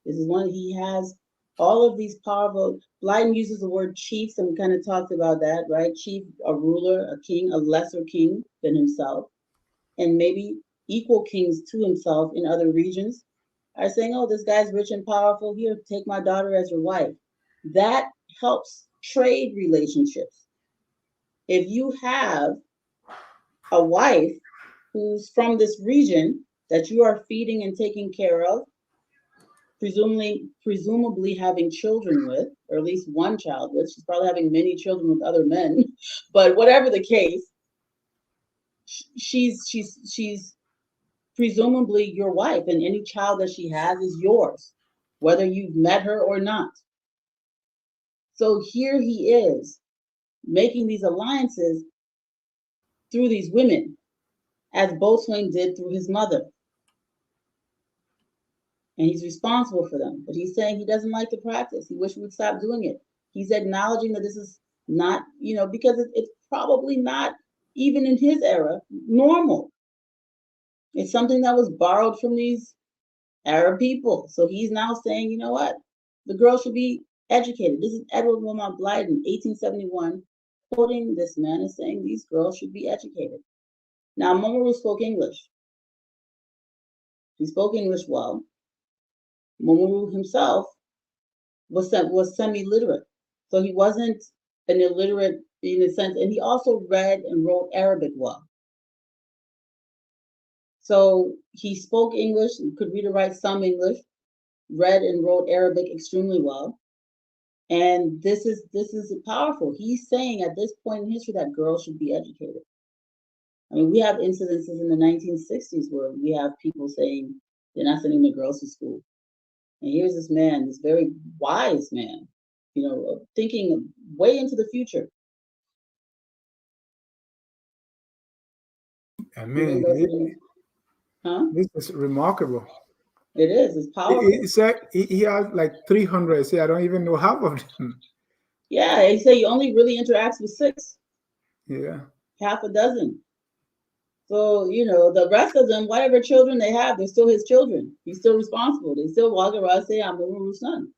This is one, he has all of these powerful. Blyden uses the word chiefs, and we kind of talked about that, right? Chief, a ruler, a king, a lesser king than himself, and maybe equal kings to himself in other regions are saying, oh, this guy's rich and powerful. Here, take my daughter as your wife. That helps trade relationships. If you have a wife who's from this region that you are feeding and taking care of, presumably having children with, or at least one child with. She's probably having many children with other men, but whatever the case, she's presumably your wife, and any child that she has is yours, whether you've met her or not. So here he is making these alliances through these women, as Boatswain did through his mother. And he's responsible for them. But he's saying he doesn't like the practice. He wishes we would stop doing it. He's acknowledging that this is not, because it's probably not, even in his era, normal. It's something that was borrowed from these Arab people. So he's now saying, you know what? The girl should be educated. This is Edward Wilmot Blyden, 1871, quoting this man and saying these girls should be educated. Now, Momoru spoke English. He spoke English well. Momoru himself was semi-literate. So he wasn't an illiterate in a sense, and he also read and wrote Arabic well. So he spoke English, could read and write some English, read and wrote Arabic extremely well. And this is powerful. He's saying at this point in history that girls should be educated. I mean, we have incidences in the 1960s where we have people saying they're not sending their girls to school. And here's this man, this very wise man, thinking way into the future. I mean, this is remarkable. It is. It's powerful. He said he has like 300. See, I don't even know half of them. Yeah, he said he only really interacts with 6. Yeah. Half a dozen. So, the rest of them, whatever children they have, they're still his children. He's still responsible. They still walk around and say, I'm Momoru's son.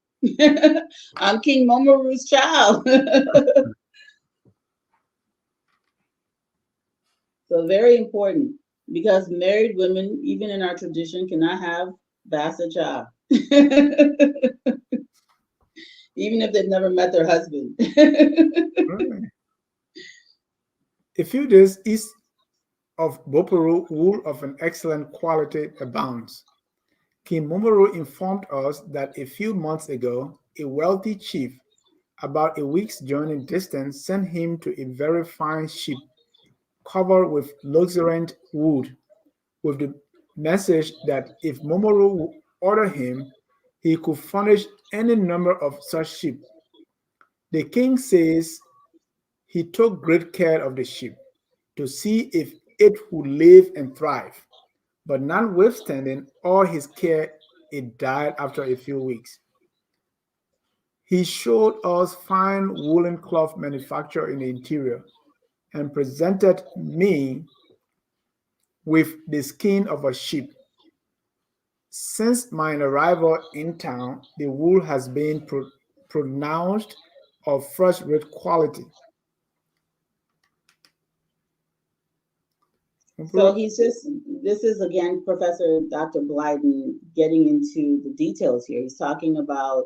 I'm King Momoru's child. So very important, because married women, even in our tradition, cannot have bastard child. Even if they've never met their husband. Right. A few days east of Boporo, wool of an excellent quality abounds. King Momoru informed us that a few months ago, a wealthy chief, about a week's journey distance, sent him to a very fine ship covered with luxuriant wood, with the message that if Momoru would order him, he could furnish any number of such ship. The king says he took great care of the ship to see if it would live and thrive, but notwithstanding all his care, it died after a few weeks. He showed us fine woolen cloth manufactured in the interior and presented me with the skin of a sheep. Since my arrival in town, the wool has been pronounced of first-rate quality. So this is again, Professor Dr. Blyden getting into the details here. He's talking about,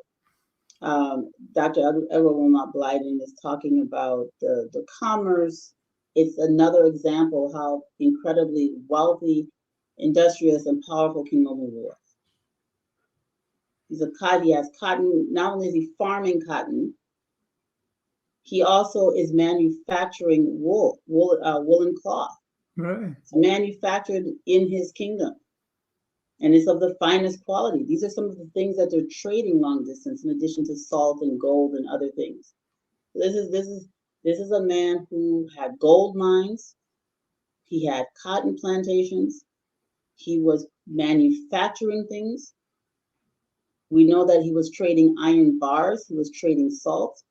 Dr. Edward Wilmot Blyden is talking about the commerce. It's another example how incredibly wealthy, industrious, and powerful King Momoru was. He has cotton. Not only is he farming cotton, he also is manufacturing woolen cloth. Right. It's manufactured in his kingdom. and it's of the finest quality. These are some of the things that they're trading long distance, in addition to salt and gold and other things. This is a man who had gold mines. He had cotton plantations. He was manufacturing things. We know that he was trading iron bars. He was trading salt.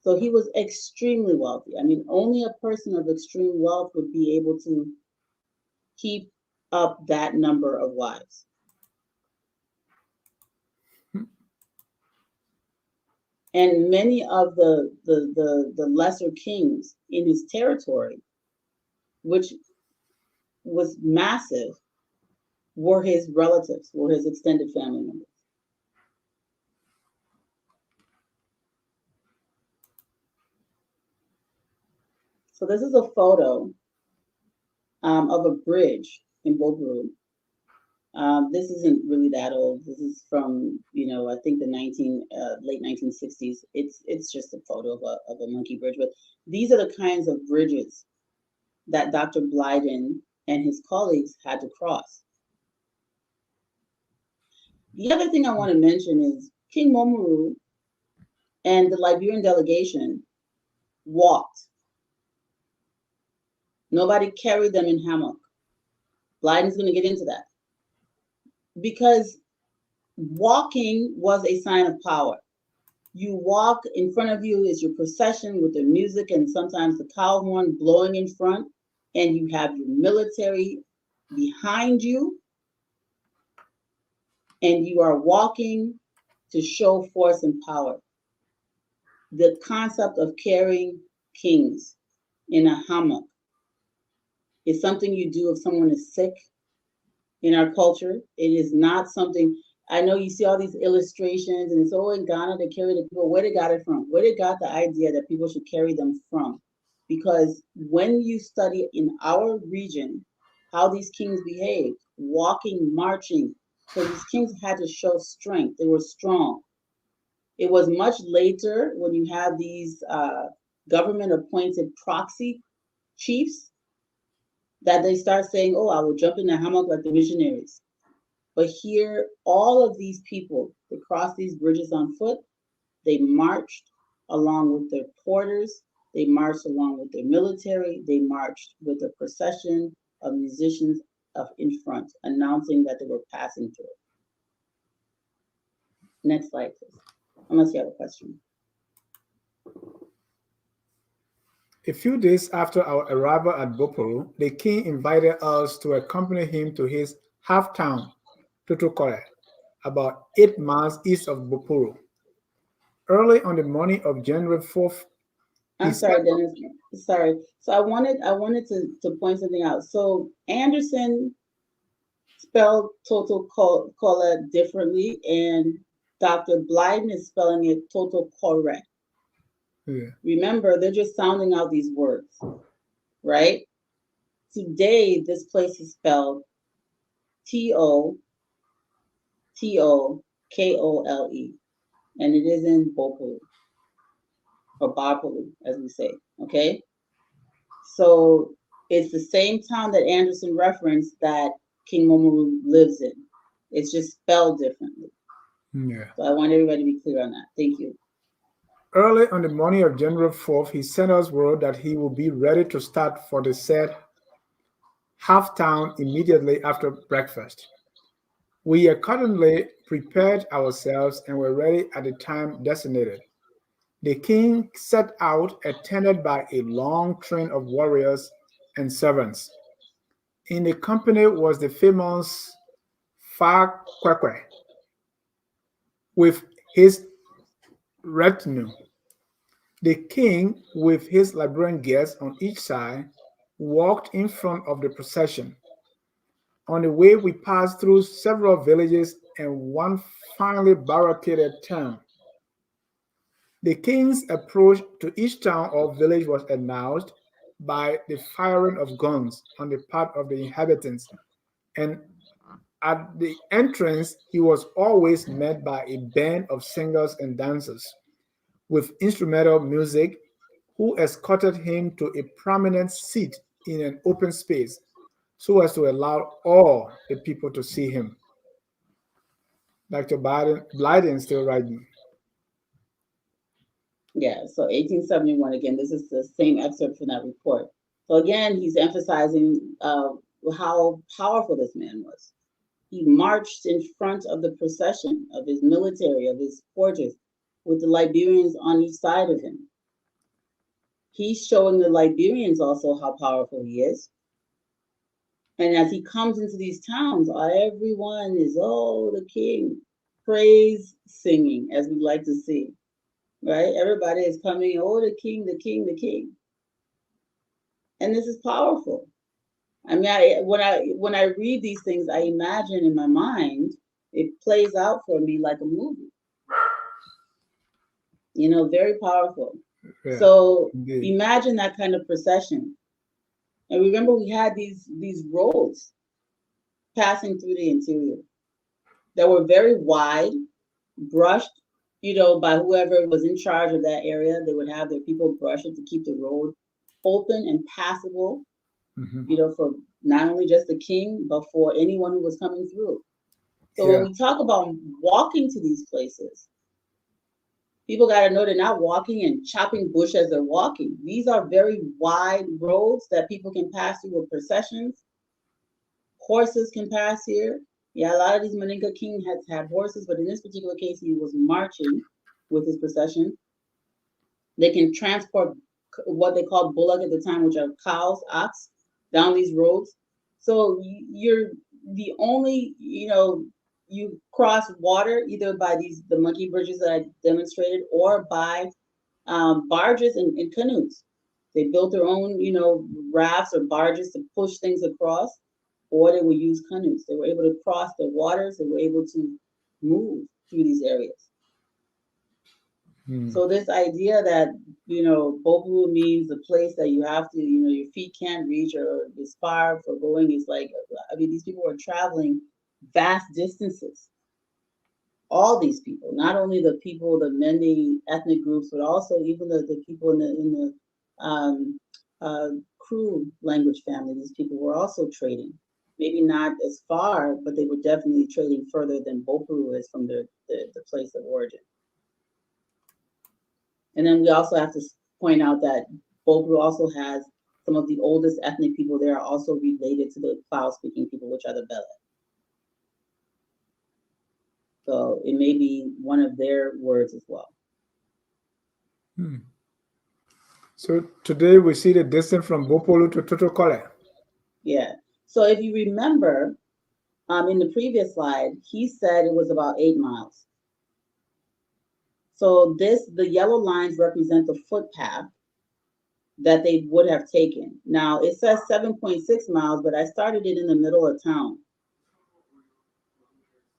So he was extremely wealthy. I mean, only a person of extreme wealth would be able to keep up that number of wives. And many of the lesser kings in his territory, which was massive, were his relatives, were his extended family members. So this is a photo of a bridge in Boporo. This isn't really that old. This is from, I think the late 1960s. It's just a photo of a monkey bridge. But these are the kinds of bridges that Dr. Blyden and his colleagues had to cross. The other thing I want to mention is King Momoru and the Liberian delegation walked. Nobody carried them in hammock. Blyden's going to get into that. Because walking was a sign of power. You walk, in front of you is your procession with the music and sometimes the cow horn blowing in front, and you have your military behind you, and you are walking to show force and power. The concept of carrying kings in a hammock is something you do if someone is sick in our culture. It is not something, I know you see all these illustrations and it's all in Ghana they carry the people. Where they got it from? Where they got the idea that people should carry them from? Because when you study in our region how these kings behaved, walking, marching, because these kings had to show strength. They were strong. It was much later when you have these government appointed proxy chiefs that they start saying, oh, I will jump in the hammock like the missionaries. But here, all of these people, they crossed these bridges on foot, they marched along with their porters, they marched along with their military, they marched with a procession of musicians in front, announcing that they were passing through. Next slide, please. Unless you have a question. A few days after our arrival at Boporo, the king invited us to accompany him to his half-town, Totokore, about 8 miles east of Boporo. Early on the morning of January 4th, I'm sorry, Dennis. Sorry. So I wanted to point something out. So Anderson spelled Totokore differently, and Dr. Blyden is spelling it Totokore. yeah. Remember, they're just sounding out these words, right? Today, this place is spelled Totokole, and it is in Bopolu, or Bopolu, as we say, okay? So it's the same town that Anderson referenced that King Momoru lives in. It's just spelled differently. Yeah. So I want everybody to be clear on that. Thank you. Early on the morning of January 4th, he sent us word that he will be ready to start for the said half-town immediately after breakfast. We accordingly prepared ourselves and were ready at the time designated. The king set out attended by a long train of warriors and servants. In the company was the famous Farqua with his retinue. The king, with his Liberian guests on each side, walked in front of the procession. On the way, we passed through several villages and one finely barricaded town. The king's approach to each town or village was announced by the firing of guns on the part of the inhabitants, and at the entrance, he was always met by a band of singers and dancers with instrumental music who escorted him to a prominent seat in an open space so as to allow all the people to see him. Dr. Blyden still writing. Yeah, so 1871, again, this is the same excerpt from that report. So again, he's emphasizing how powerful this man was. He marched in front of the procession of his military, of his forces, with the Liberians on each side of him. He's showing the Liberians also how powerful he is. And as he comes into these towns, everyone is, oh, the king, praise singing, as we like to see, right? Everybody is coming, oh, the king, the king, the king. And this is powerful. I mean, when I read these things, I imagine in my mind, it plays out for me like a movie. You know, very powerful. Yeah, So indeed. imagine that kind of procession. And remember, we had these roads passing through the interior that were very wide, brushed, you know, by whoever was in charge of that area. They would have their people brush it to keep the road open and passable, you know, for not only just the king, but for anyone who was coming through. So Yeah. when we talk about walking to these places, people got to know they're not walking and chopping bush as they're walking. These are very wide roads that people can pass through with processions. Horses can pass here. Yeah, a lot of these Maninka king has had horses, but in this particular case, he was marching with his procession. They can transport what they called bullock at the time, which are cows, ox, down these roads. So you're the only, you know, you cross water either by the monkey bridges that I demonstrated or by barges and canoes. They built their own, you know, rafts or barges to push things across, or they would use canoes. They were able to cross the waters. They were able to move through these areas. So this idea that, you know, Bopolu means the place that you have to, you know, your feet can't reach or is far for going is like, I mean, these people were traveling vast distances. All these people, not only the people, the many ethnic groups, but also even the people in the Kru language family. These people were also trading. Maybe not as far, but they were definitely trading further than Bopolu is from the place of origin. And then we also have to point out that Bopolu also has some of the oldest ethnic people there are also related to the Plow-speaking people, which are the Bele. So it may be one of their words as well. So today we see the distance from Bopolu to Totokole. Yeah. So if you remember, in the previous slide, he said it was about 8 miles. So the yellow lines represent the footpath that they would have taken. Now it says 7.6 miles, but I started it in the middle of town,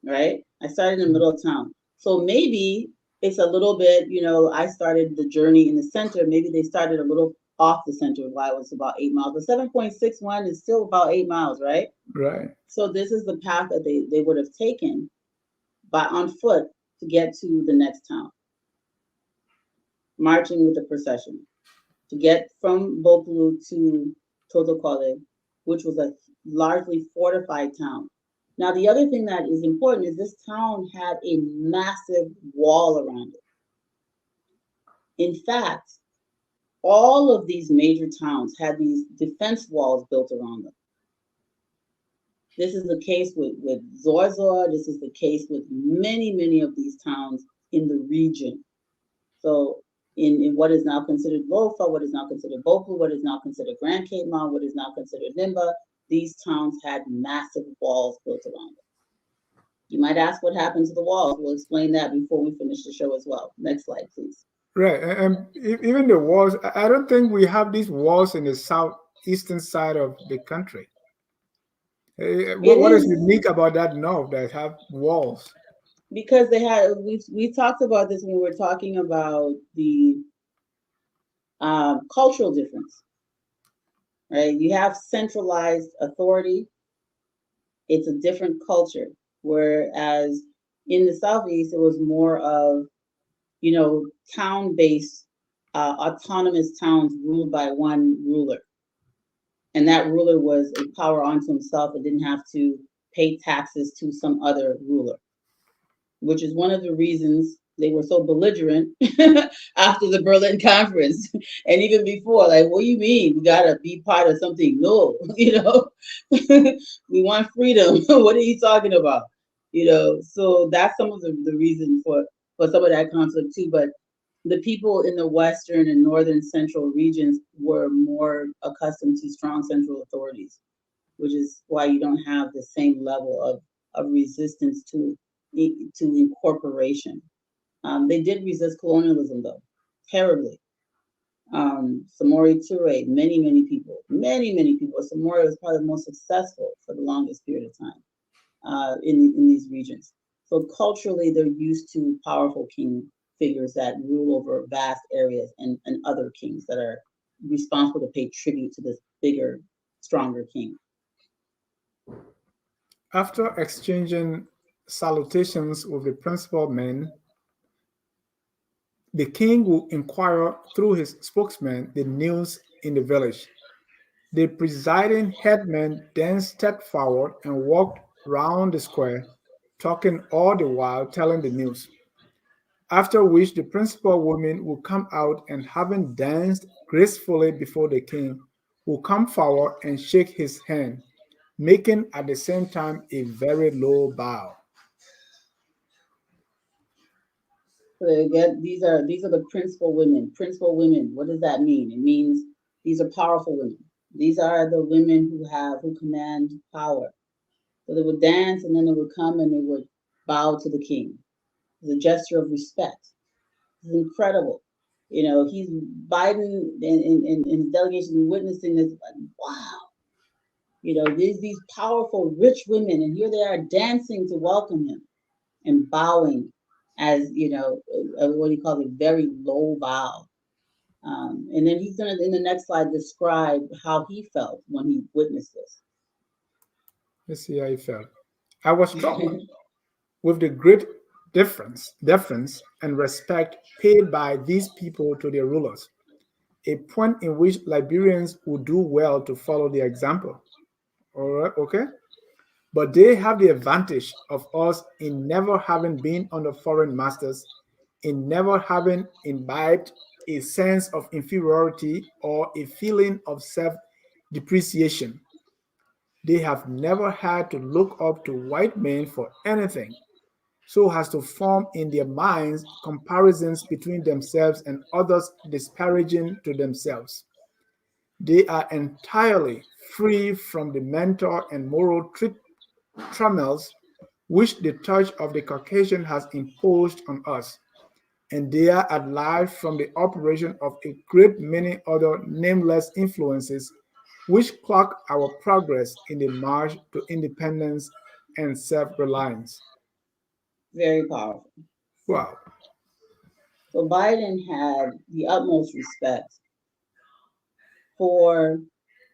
right? I started in the middle of town. So maybe it's a little bit, you know, I started the journey in the center. Maybe they started a little off the center of why it was about 8 miles. But 7.61 is still about 8 miles, right? Right. So this is the path that they would have taken on foot to get to the next town, marching with the procession to get from Bopolu to Totokole, which was a largely fortified town. Now, the other thing that is important is this town had a massive wall around it. In fact, all of these major towns had these defense walls built around them. This is the case with Zorzor. This is the case with many, many of these towns in the region. So in what is now considered Lofa, what is now considered Bopolu, what is now considered Grand Cape Mount, what is now considered Nimba, these towns had massive walls built around them. You might ask what happened to the walls. We'll explain that before we finish the show as well. Next slide, please. Right. And even the walls, I don't think we have these walls in the southeastern side of the country. It What is is unique about that north that have walls? because they had, we talked about this when we were talking about the cultural difference, right? You have centralized authority. It's a different culture. Whereas in the Southeast, it was more of, you know, town-based, autonomous towns ruled by one ruler. And that ruler was a power unto himself and didn't have to pay taxes to some other ruler, which is one of the reasons they were so belligerent after the Berlin Conference. And even before, like, what do you mean? We gotta be part of something? No, we want freedom. What are you talking about? So that's some of the reason for some of that conflict too. But the people in the western and northern central regions were more accustomed to strong central authorities, which is why you don't have the same level of resistance to incorporation. They did resist colonialism, though, terribly. Samori Toure, many people. Samori was probably the most successful for the longest period of time in these regions. So culturally, they're used to powerful king figures that rule over vast areas and other kings that are responsible to pay tribute to this bigger, stronger king. After exchanging salutations with the principal men, the king will inquire through his spokesman the news in the village. The presiding headman then stepped forward and walked round the square, talking all the while telling the news. After which the principal woman will come out and, having danced gracefully before the king, will come forward and shake his hand, making at the same time a very low bow. So again, these are the principal women. Principal women. What does that mean? It means these are powerful women. These are the women who command power. So they would dance and then they would come and they would bow to the king. It's a gesture of respect. It's incredible. He's Biden and his delegation witnessing this, like, wow. These powerful, rich women, and here they are dancing to welcome him and bowing as, what he calls a very low bow. And then he's going to, in the next slide, describe how he felt when he witnessed Let's see how he felt. I was struck with the great deference and respect paid by these people to their rulers, a point in which Liberians would do well to follow their example. All right, okay? But they have the advantage of us in never having been under foreign masters, in never having imbibed a sense of inferiority or a feeling of self depreciation. They have never had to look up to white men for anything, so as to form in their minds comparisons between themselves and others disparaging to themselves. They are entirely free from the mental and moral trammels which the touch of the Caucasian has imposed on us, and they are at large from the operation of a great many other nameless influences which clock our progress in the march to independence and self-reliance. very powerful. Wow. So Biden had the utmost respect for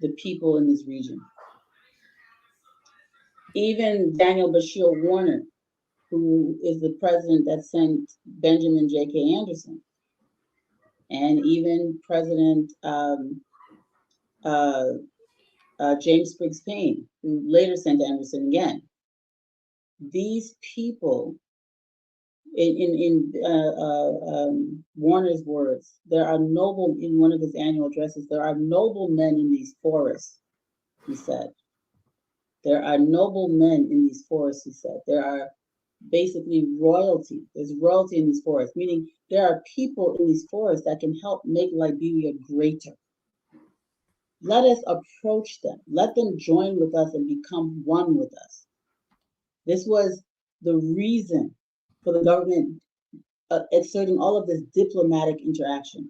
the people in this region. Even Daniel Bashir Warner, who is the president that sent Benjamin J.K. Anderson, and even President uh, James Briggs Payne, who later sent Anderson again. These people, in Warner's words, there are noble, in one of his annual addresses, there are noble men in these forests, he said. There are noble men in these forests, he said. There are basically royalty. There's royalty in these forests, meaning there are people in these forests that can help make Liberia greater. Let us approach them. Let them join with us and become one with us. This was the reason for the government exerting all of this diplomatic interaction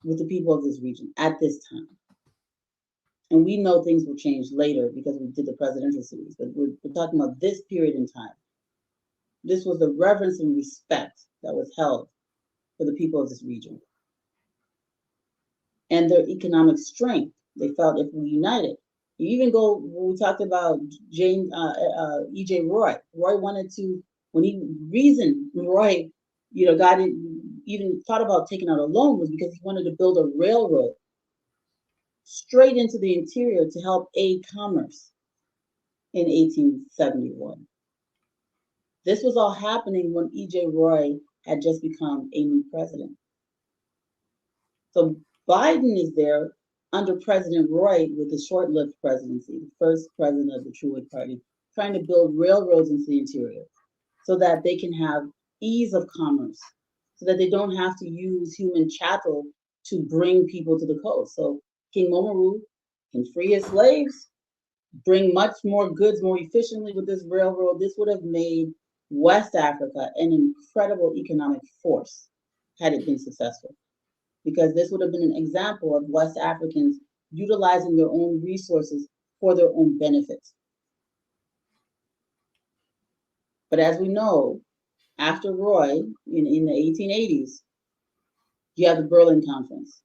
with the people of this region at this time. And we know things will change later because we did the presidential series, but we're talking about this period in time. This was the reverence and respect that was held for the people of this region. And their economic strength, they felt if we united. You even go, when we talked about E.J. Roy. Roy wanted to, when he reasoned, Roy, God even thought about taking out a loan was because he wanted to build a railroad straight into the interior to help aid commerce in 1871. This was all happening when E.J. Roy had just become a new president. So Biden is there under President Roy with a short-lived presidency, the first president of the Truist Party, trying to build railroads into the interior so that they can have ease of commerce, so that they don't have to use human chattel to bring people to the coast. So King Momoru can free his slaves, bring much more goods more efficiently with this railroad. This would have made West Africa an incredible economic force had it been successful, because this would have been an example of West Africans utilizing their own resources for their own benefit. But as we know, after Roy, in the 1880s, you have the Berlin Conference,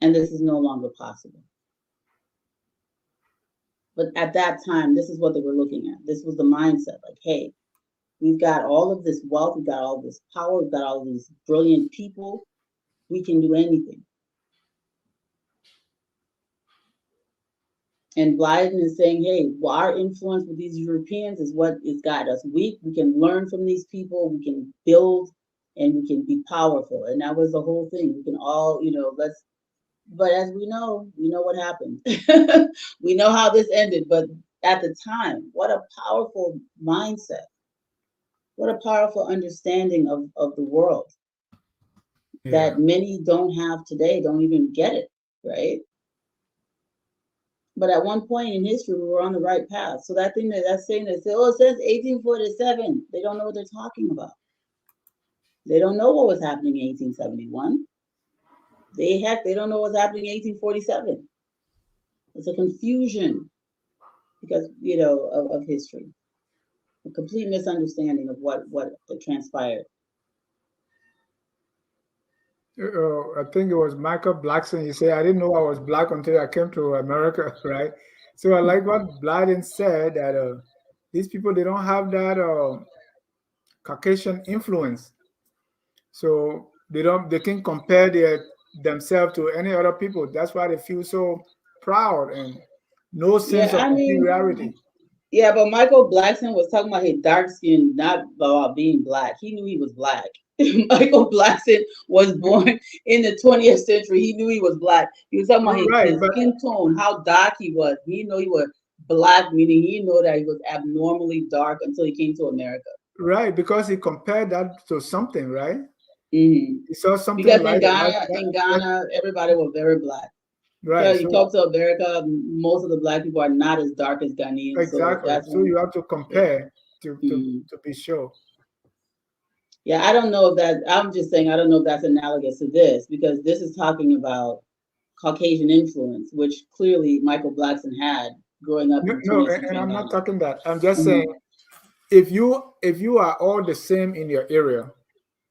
and this is no longer possible. But at that time, this is what they were looking at. This was the mindset, like, hey, we've got all of this wealth, we've got all this power, we've got all these brilliant people, we can do anything. And Blyden is saying, hey, well, our influence with these Europeans is what has got us weak. We can learn from these people, we can build, and we can be powerful. And that was the whole thing. We can all, but as we know what happened. We know how this ended, but at the time, what a powerful mindset. What a powerful understanding of the world that many don't have today, don't even get it, right? But at one point in history, we were on the right path. So that thing that's saying that say, oh, it says 1847. They don't know what they're talking about. They don't know what was happening in 1871. They don't know what's happening in 1847. It's a confusion because of history, a complete misunderstanding of what transpired. I think it was Michael Blackson. He said, I didn't know I was black until I came to America, right? So I like what Blyden said, that these people, they don't have that Caucasian influence. So they can compare themselves to any other people. That's why they feel so proud and no sense Yeah, of I mean, inferiority. yeah, but Michael Blackson was talking about his dark skin, not about being black. He knew he was black. Michael Blackson was born in the 20th century. He knew he was black. He was talking about Right, his but skin tone, how dark he was. He knew he was black, meaning he knew that he was abnormally dark until he came to America. right, because he compared that to something, right? Hmm. He saw something Because like In Ghana, everybody was very black. right. Because you So talk to America, most of the black people are not as dark as Ghanaians. So exactly. that's So when, you have to yeah. compare to Mhm. to be sure. Yeah, I don't know if that, I'm just saying, I don't know if that's analogous to this, because this is talking about Caucasian influence, which clearly Michael Blackson had growing up No, in the no, 20th century and in I'm not Ghana. talking that. I'm just saying, Hmm. if you are all the same in your area,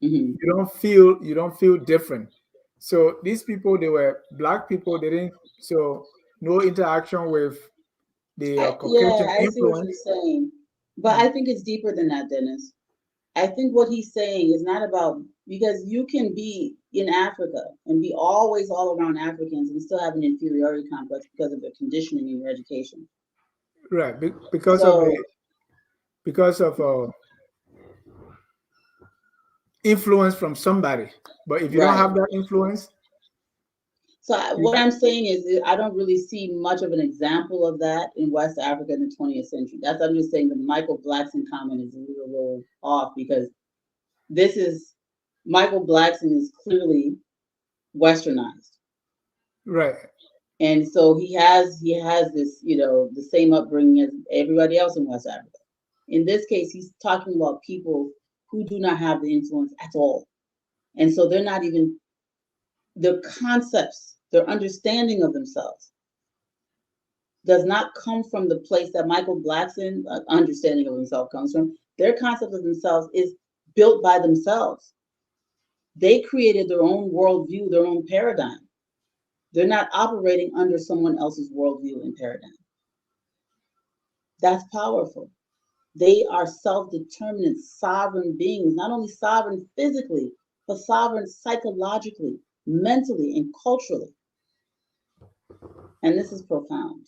Hmm. you don't feel different. So these people, they were black people. They didn't, so no interaction with the Caucasian I see what you're influence. saying, but I think it's deeper than that, Dennis. I think what he's saying is not about, because you can be in Africa and be always all around Africans and still have an inferiority complex because of the conditioning in your education. Right, So, because of influence from somebody. But if you don't right. have that influence, you, What I'm saying is that I don't really see much of an example of that in West Africa in the 20th century. I'm just saying the Michael Blackson comment is a little off, because this is Michael Blackson is clearly westernized. right, And so he has this, the same upbringing as everybody else in West Africa. In this case, he's talking about people who do not have the influence at all. And so they're not even, their concepts, their understanding of themselves does not come from the place that Michael Blackson's understanding of himself comes from. Their concept of themselves is built by themselves. They created their own worldview, their own paradigm. They're not operating under someone else's worldview and paradigm. That's powerful. They are self-determinant, sovereign beings, not only sovereign physically, but sovereign psychologically, mentally, and culturally. And this is profound.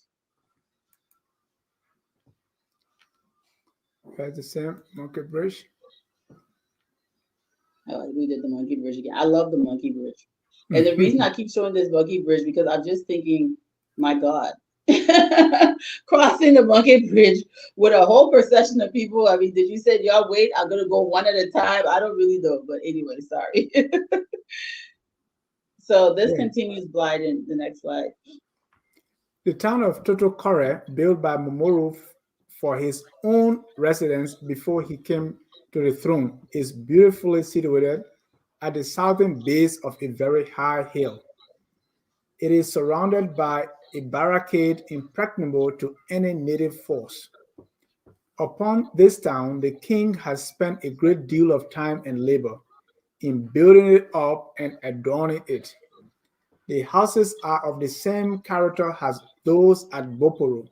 That's the same monkey bridge. Oh, we did the monkey bridge again. I love the monkey bridge. And the reason I keep showing this monkey bridge because I'm just thinking, my God, crossing the monkey bridge with a whole procession of people. I mean, did you say y'all wait? I'm gonna go one at a time. I don't really know, but anyway, sorry. So this Yeah. continues blind in the next slide. The town of Totokore, built by Momoru for his own residence before he came to the throne, is beautifully situated at the southern base of a very high hill. It is surrounded by a barricade impregnable to any native force. Upon this town, the king has spent a great deal of time and labor in building it up and adorning it. The houses are of the same character as those at Boporo.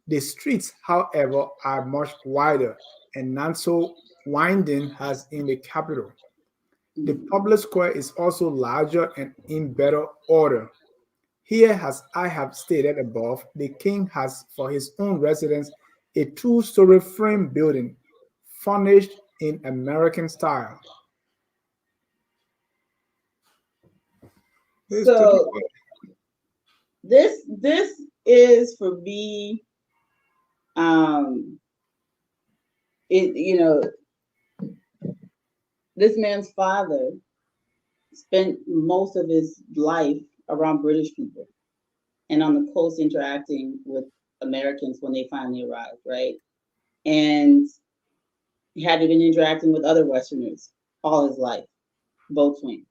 The streets, however, are much wider and not so winding as in the capital. The Mm. public square is also larger and in better order. Here, as I have stated above, the king has for his own residence a two-story frame building furnished in American style. This to the So this is for me. Um, it this man's father spent most of his life around British people and on the coast interacting with Americans when they finally arrived, right? And he had been interacting with other Westerners all his life, both ways.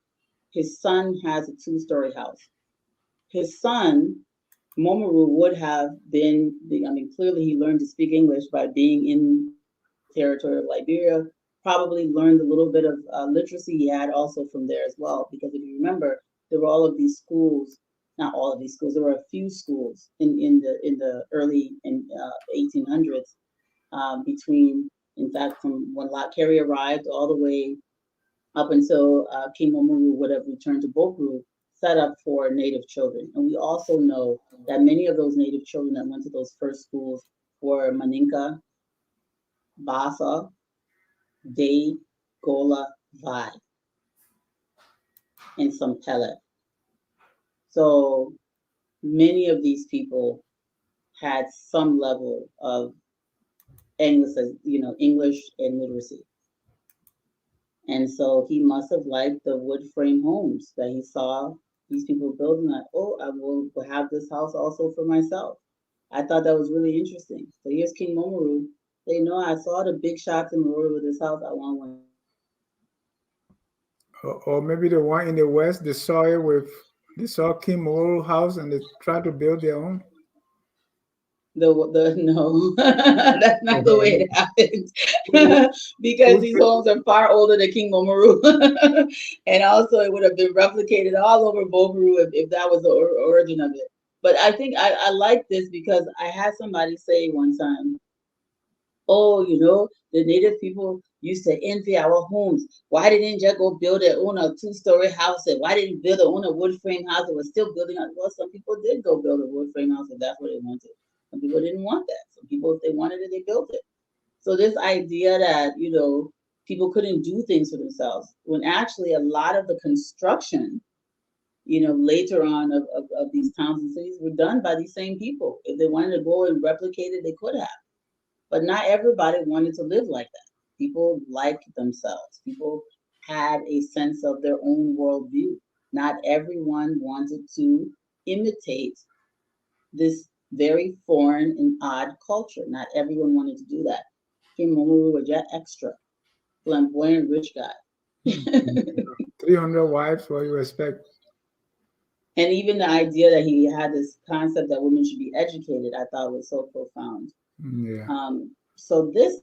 His son has a two-story house. His son, Momoru, would have been, I mean, clearly he learned to speak English by being in the territory of Liberia, probably learned a little bit of literacy he had also from there as well. Because if you remember, there were all of these schools, not all of these schools, there were a few schools in the early 1800s between, in fact, from when Carey arrived all the way up until King Momoru would have returned to Bopolu, set up for native children. And we also know that many of those native children that went to those first schools were Maninka, Basa, Day, Gola, Vai, and some Pele. So many of these people had some level of English and literacy. And so he must have liked the wood frame homes that he saw these people building. Like, oh, I will have this house also for myself. I thought that was really interesting. So here's King Momoru. They know I saw the big shots in the road with this house. I want one too. or maybe the one in the west, they saw Kim Moral house and they tried to build their own. The no, that's not the way it happened. Who, Because who these said- homes are far older than King Momoru, and also it would have been replicated all over Bopuru if that was the origin of it. But I think I like this because I had somebody say one time, oh, the native people used to envy our homes. Why didn't you go build their own a two-story house? And why didn't you build their own a wood frame house? It was still building on. Well, some people did go build a wood frame house if that's what they wanted. Some people didn't want that. Some people, if they wanted it, they built it. So this idea that, people couldn't do things for themselves, when actually a lot of the construction, later on of these towns and cities were done by these same people. If they wanted to go and replicate it, they could have. But not everybody wanted to live like that. People liked themselves. People had a sense of their own worldview. Not everyone wanted to imitate this very foreign and odd culture. Not everyone wanted to do that. King Momoru was just extra, flamboyant rich guy. 300 wives, what you expect? And even the idea that he had this concept that women should be educated, I thought was so profound. Yeah. So this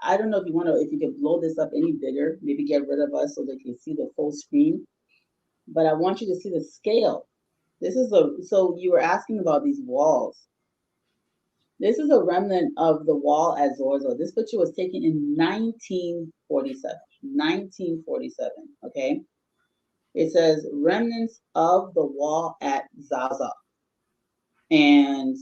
I don't know if you could blow this up any bigger, maybe get rid of us so they can see the full screen. But I want you to see the scale. So you were asking about these walls. This is a remnant of the wall at Zorzo. This picture was taken in 1947. 1947. Okay. It says remnants of the wall at Zaza. And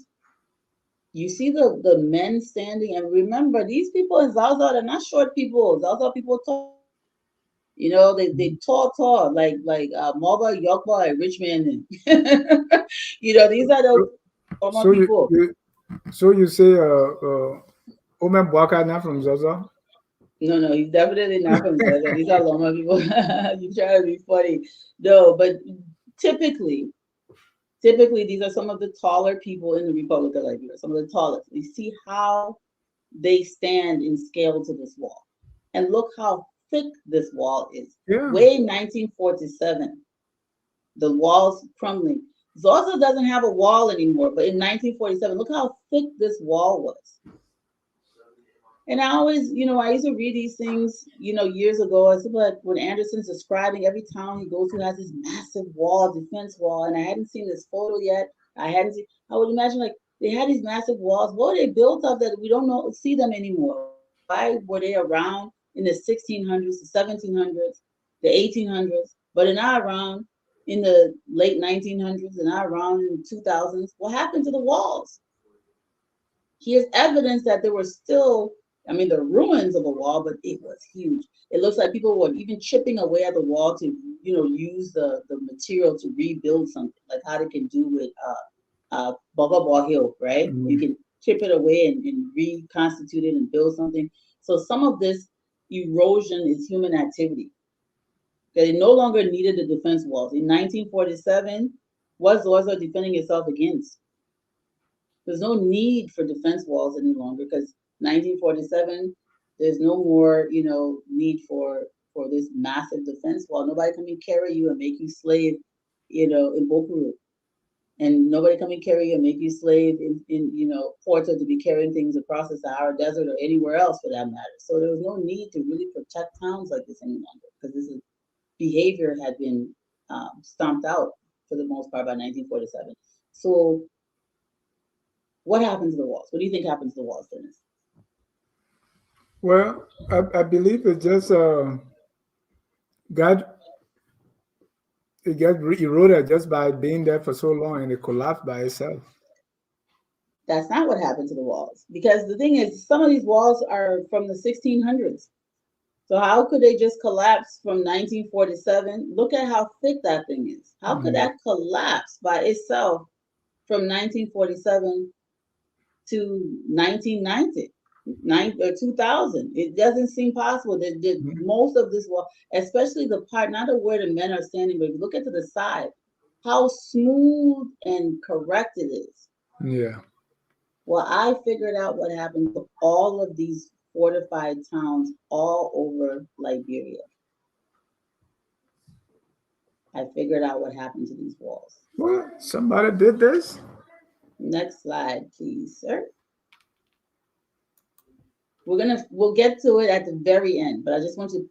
you see the men standing, and remember, these people in Zaza, they're not short people. Zaza people tall. You know, they tall, like Marba, Yokba, and Richmond. You know, these are the So, normal so people. you say Omen Bwaka not from Zaza? No, he's definitely not from Zaza. These are Loma people. You try to be funny. No, but typically, typically these are some of the taller people in the Republic of Liberia. Some of the tallest. You see how they stand in scale to this wall, and look how thick this wall is. Yeah. Way 1947, the walls crumbling. Zaza doesn't have a wall anymore, but in 1947, look how thick this wall was. And I always, I used to read these things, years ago. I said, but when Anderson's describing every town he goes to has this massive wall, defense wall, and I hadn't seen this photo yet. I would imagine like they had these massive walls. What were they built of that we don't know, see them anymore? Why were they around in the 1600s, the 1700s, the 1800s, but they're not around in the late 1900s, they're not around in the 2000s? What happened to the walls? Here's evidence that there were still, I mean, the ruins of a wall, but it was huge. It looks like people were even chipping away at the wall to, use the material to rebuild something, like how they can do with Baba Hill, right? You Mm. can chip it away and reconstitute it and build something. So some of this erosion is human activity. They no longer needed the defense walls. In 1947, what Zorza defending itself against? There's no need for defense walls any longer because 1947, there's no more, need for this massive defense wall. Nobody come and carry you and make you slave, in Boporo. And nobody come and carry you and make you slave in Porto to be carrying things across the Sahara Desert or anywhere else for that matter. So there was no need to really protect towns like this any longer because this is behavior had been stomped out for the most part by 1947. So what happened to the walls? What do you think happened to the walls, Dennis? Well, I believe it just got eroded just by being there for so long, and it collapsed by itself. That's not what happened to the walls. Because the thing is, some of these walls are from the 1600s. So how could they just collapse from 1947? Look at how thick that thing is. How could Mm. that collapse by itself from 1947 to 1990? 2000. It doesn't seem possible that Mm. most of this wall, especially the part, not where the men are standing, but if you look at to the side, how smooth and correct it is. Yeah. Well, I figured out what happened to all of these fortified towns all over Liberia. I figured out what happened to these walls. What? Somebody did this? Next slide, please, sir. We'll get to it at the very end, but I just want to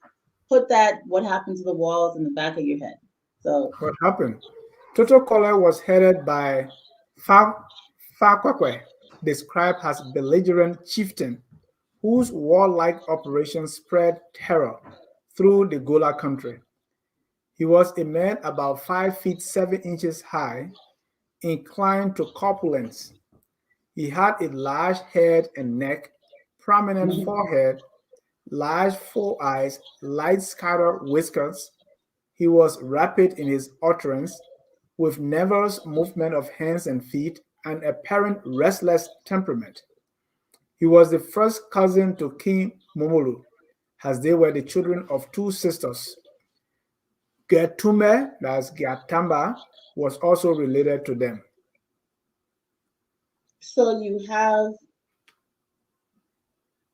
put that what happened to the walls in the back of your head. So What happened? Total Color was headed by Fa Farqua, described as belligerent chieftain whose warlike operations spread terror through the Gola country. He was a man about 5 feet 7 inches high, inclined to corpulence. He had a large head and neck, prominent forehead, large four eyes, light scattered whiskers. He was rapid in his utterance, with nervous movement of hands and feet, and apparent restless temperament. He was the first cousin to King Momoru, as they were the children of two sisters. Getume, that's Gatamba, was also related to them. so you have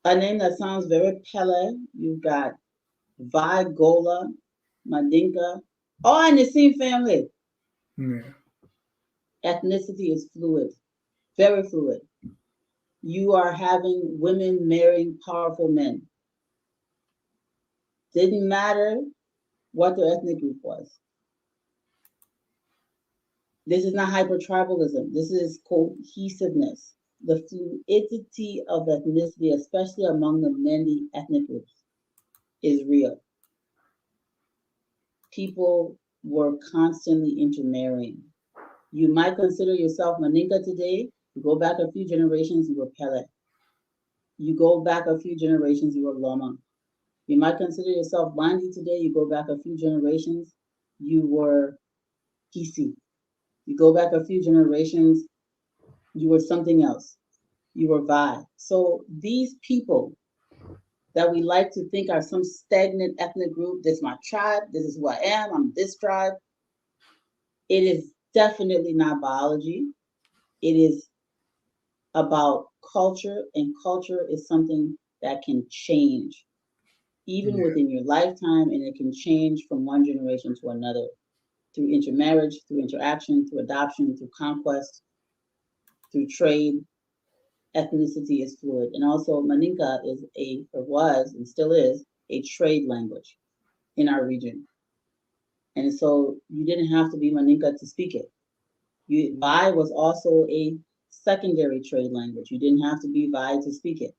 a name that sounds very Pele. You've got Vigola, Mandinka, all in the same family. Yeah. Ethnicity is fluid, very fluid. You are having women marrying powerful men. Didn't matter what their ethnic group was. This is not hypertribalism. This is cohesiveness. The fluidity of ethnicity, especially among the many ethnic groups, is real. People were constantly intermarrying. You might consider yourself Maninka today. You go back a few generations, you were Pele. You go back a few generations, you were Loma. You might consider yourself Bandi today. You go back a few generations, you were Kisi. You go back a few generations, you were something else. You were Vai. So these people that we like to think are some stagnant ethnic group, this is my tribe, this is who I am, I'm this tribe. It is definitely not biology. It is about culture, and culture is something that can change even Yeah. within your lifetime, and it can change from one generation to another through intermarriage, through interaction, through adoption, through conquest, through trade. Ethnicity is fluid. And also Maninka is or was and still is a trade language in our region. And so you didn't have to be Maninka to speak it. Vai was also a secondary trade language. You didn't have to be Vai to speak it.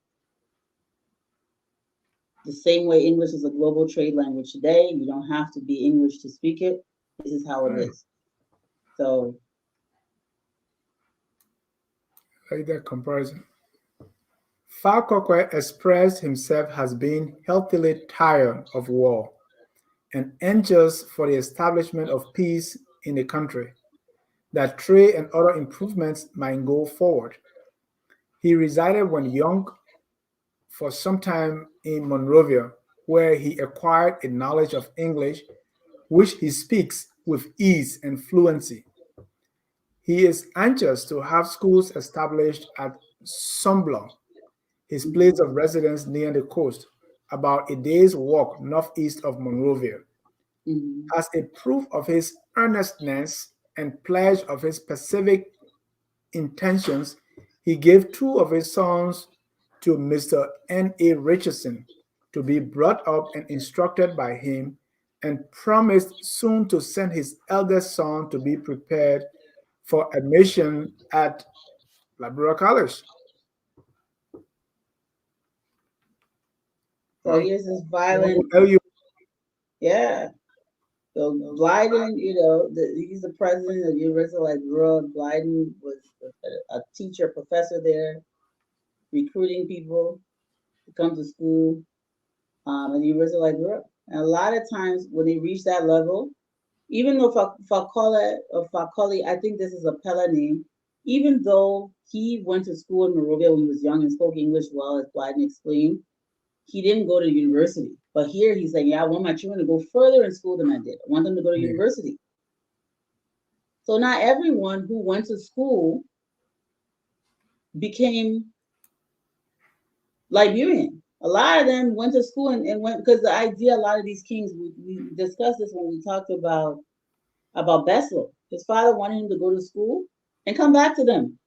The same way English is a global trade language today, you don't have to be English to speak it. This is how it Right. is. So, Like that comparison. Farqua expressed himself as being healthily tired of war and anxious for the establishment of peace in the country, that trade and other improvements might go forward. He resided when young for some time in Monrovia, where he acquired a knowledge of English, which he speaks with ease and fluency. He is anxious to have schools established at Somblo, his place of mhm, residence near the coast, about a day's walk northeast of Monrovia. mhm, As a proof of his earnestness and pledge of his specific intentions, he gave two of his sons to Mr. N. A. Richardson to be brought up and instructed by him, and promised soon to send his eldest son to be prepared for admission at Liberia College. so here's this Well, violent, LU, yeah. So Blyden, he's the president of University of Liberia. Blyden was a teacher, professor there, recruiting people to come to school at the University of Liberia. And a lot of times when they reach that level, even though Fakoli, I think this is a Pella name, even though he went to school in Monrovia when he was young and spoke English well, as Blyden explained, he didn't go to university. But here he's saying, yeah, I want my children to go further in school than I did. I want them to go to yeah, university. So not everyone who went to school became Liberian. A lot of them went to school and went because the idea, a lot of these kings, we discussed this when we talked about Bessel. His father wanted him to go to school and come back to them.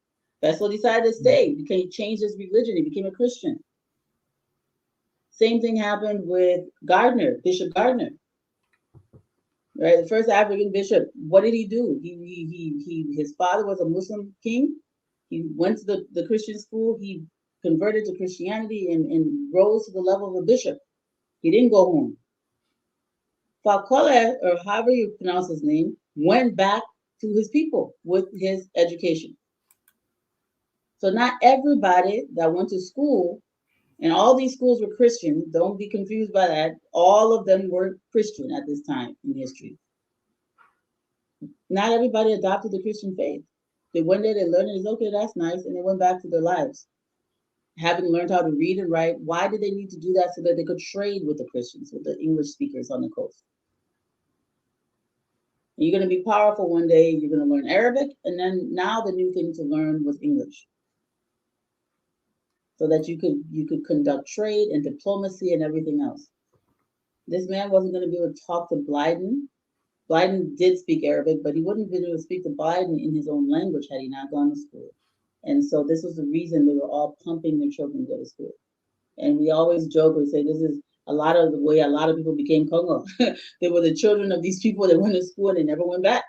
Bessel decided to yeah, stay, changed his religion, he became a Christian. Same thing happened with Gardner, Bishop Gardner, right? The first African bishop. What did he do? His father was a Muslim king. He went to the Christian school. He converted to Christianity and rose to the level of a bishop. He didn't go home. Falcola, or however you pronounce his name, went back to his people with his education. So not everybody that went to school, and all these schools were Christian. Don't be confused by that. All of them were Christian at this time in history. Not everybody adopted the Christian faith. They went there, they learned it, it's okay, that's nice, and they went back to their lives. Having learned how to read and write, why did they need to do that? So that they could trade with the Christians, with the English speakers on the coast. And you're going to be powerful one day, you're going to learn Arabic, and then now the new thing to learn was English. So that you could conduct trade and diplomacy and everything else. This man wasn't going to be able to talk to Blyden. Blyden did speak Arabic, but he wouldn't have been able to speak to Blyden in his own language had he not gone to school. And so this was the reason they were all pumping their children to go to school. And we always joke, we say this is a lot of the way a lot of people became Congo. They were the children of these people that went to school and they never went back.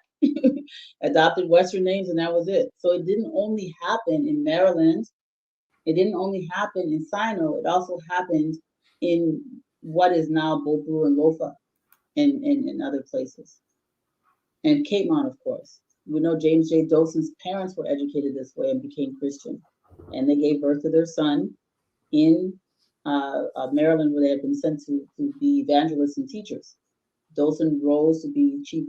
Adopted Western names and that was it. So it didn't only happen in Maryland. It didn't only happen in Sino. It also happened in what is now Boporo and Lofa and other places. And Cape Mount, of course. We know James J. Dawson's parents were educated this way and became Christian, and they gave birth to their son in Maryland, where they had been sent to be evangelists and teachers. Dawson rose to be Chief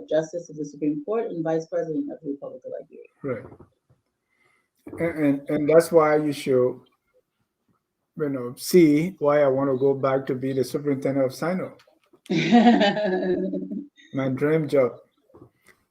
Justice of the Supreme Court and Vice President of the Republic of Right. And that's why you should, see why I want to go back to be the superintendent of Sino, Liberia. my dream job.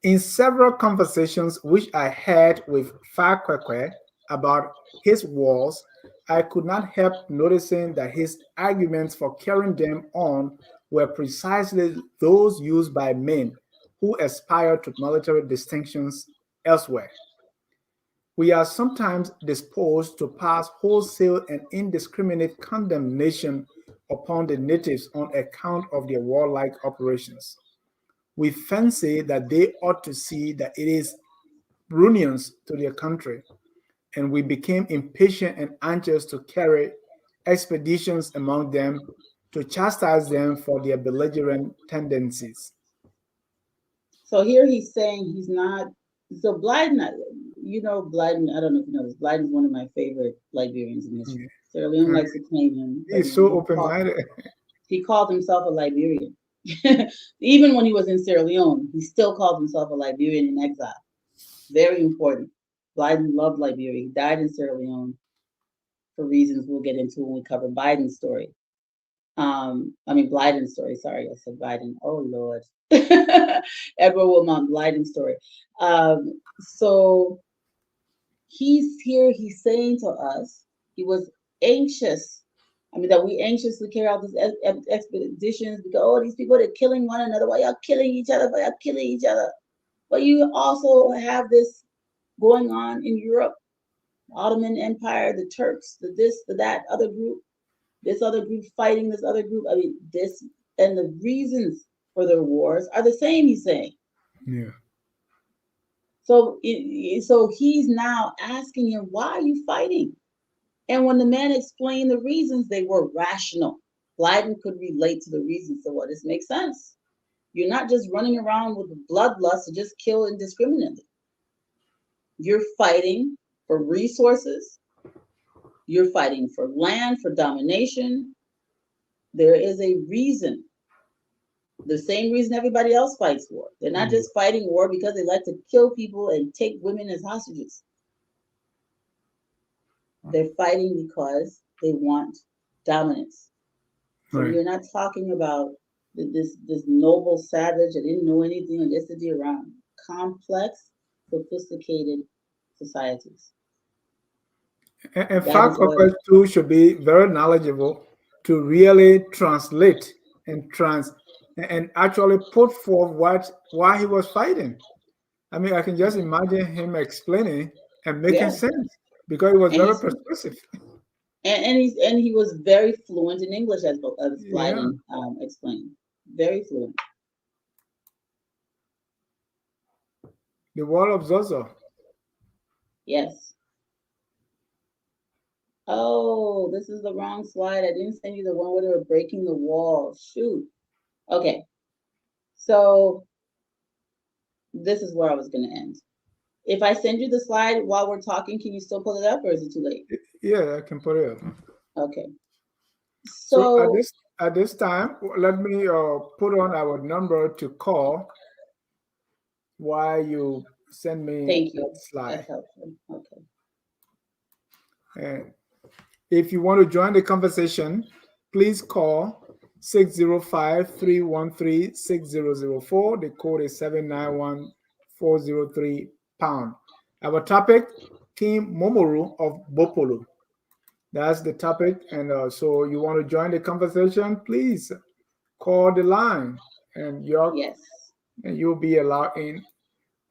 In several conversations which I had with Farqua about his walls, I could not help noticing that his arguments for carrying them on were precisely those used by men who aspire to military distinctions elsewhere. We are sometimes disposed to pass wholesale and indiscriminate condemnation upon the natives on account of their warlike operations. We fancy that they ought to see that it is ruinous to their country, and we became impatient and anxious to carry expeditions among them to chastise them for their belligerent tendencies. So here he's saying he's not. So Blyden, Blyden. I don't know if you know this. Blyden's one of my favorite Liberians in history. Sierra Leone likes to claim him, but He's so open-minded. he called himself a Liberian. Even when he was in Sierra Leone, he still called himself a Liberian in exile. Very important. Blyden loved Liberia. He died in Sierra Leone for reasons we'll get into when we cover Biden's story. Blyden's story. Sorry, I said Biden. Oh Lord, Edward Wilmot Blyden's story. So he's here. He's saying to us, he was anxious. That we anxiously carry out these expeditions because these people they're killing one another. Why y'all killing each other? Why y'all killing each other? But you also have this going on in Europe, Ottoman Empire, the Turks, the this, the that, other group. This other group fighting this other group. This and the reasons for their wars are the same. He's saying. Yeah. So he's now asking him, why are you fighting? And when the man explained the reasons, they were rational. Blyden could relate to the reasons. So this makes sense. You're not just running around with bloodlust to just kill indiscriminately. You're fighting for resources. You're fighting for land, for domination. There is a reason. The same reason everybody else fights war. They're not just fighting war because they like to kill people and take women as hostages. They're fighting because they want dominance. So You're not talking about this noble savage that didn't know anything and gets to be around complex, sophisticated societies. And faculty too should be very knowledgeable to really translate and actually put forth why he was fighting. I can just imagine him explaining and making sense because he was very persuasive. And he was very fluent in English, as Blyden explained. Very fluent. The wall of Zozo. Yes. Oh, this is the wrong slide. I didn't send you the one where they were breaking the wall. Shoot. Okay. So this is where I was going to end. If I send you the slide while we're talking, can you still pull it up, or is it too late? Yeah, I can put it up. Okay. So at this time, let me put on our number to call while you send me that slide. That's helpful. Okay. And if you want to join the conversation, please call 605-313-6004. The code is 791-403#. Our topic, King Momoru of Bopolu. That's the topic. And so you want to join the conversation, please call the line and you'll be allowed in.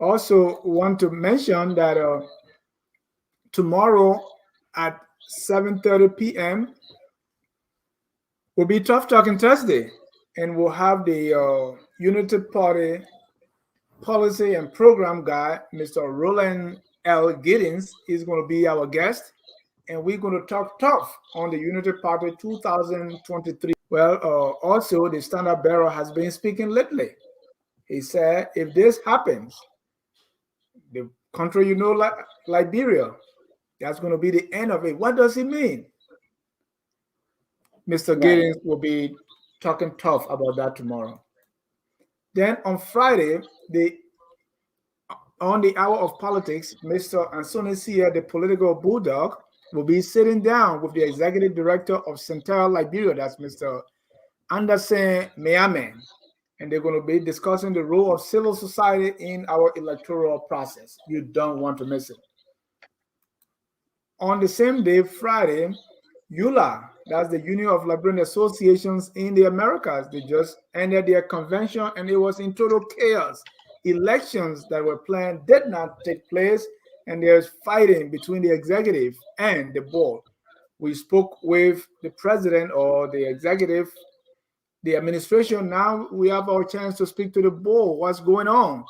Also want to mention that tomorrow at 7:30 p.m. will be Tough Talking Thursday, and we'll have the Unity Party policy and program guy, Mr. Roland L. Giddens, is going to be our guest, and we're going to talk tough on the Unity Party 2023. Well, also the standard bearer has been speaking lately. He said, if this happens, the country you know, like Liberia. That's going to be the end of it. What does it mean? Mr. Right. Giddens will be talking tough about that tomorrow. Then on Friday, the on the hour of politics, Mr. Ansonia, the political bulldog, will be sitting down with the executive director of Central Liberia, that's Mr. Anderson Meamen, and they're going to be discussing the role of civil society in our electoral process. You don't want to miss it. On the same day, Friday, ULA, that's the Union of Liberian Associations in the Americas, they just ended their convention and it was in total chaos. Elections that were planned did not take place, and there's fighting between the executive and the board. We spoke with the president or the executive, the administration. Now we have our chance to speak to the board. What's going on?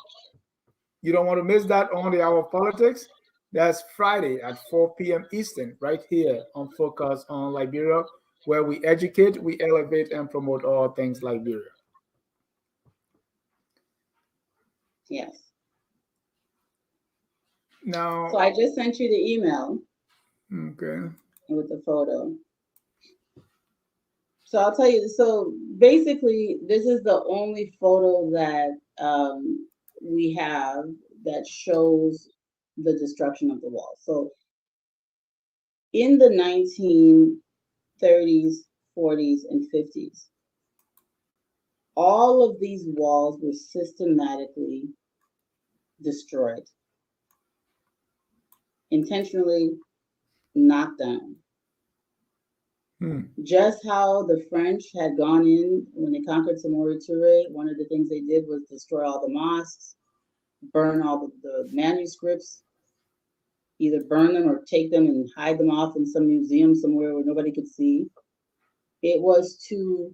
You don't want to miss that on the Hour of Politics. That's Friday at 4 p.m. Eastern, right here on Focus on Liberia, where we educate, we elevate, and promote all things Liberia. Yes. Now, So I just sent you the email. Okay. With the photo. So I'll tell you. So basically, this is the only photo that we have that shows the destruction of the wall. So in the 1930s, 40s, and 50s, all of these walls were systematically destroyed, intentionally knocked down. Just how the French had gone in when they conquered Samori-Touré, one of the things they did was destroy all the mosques, burn all the manuscripts, either burn them or take them and hide them off in some museum somewhere where nobody could see. It was to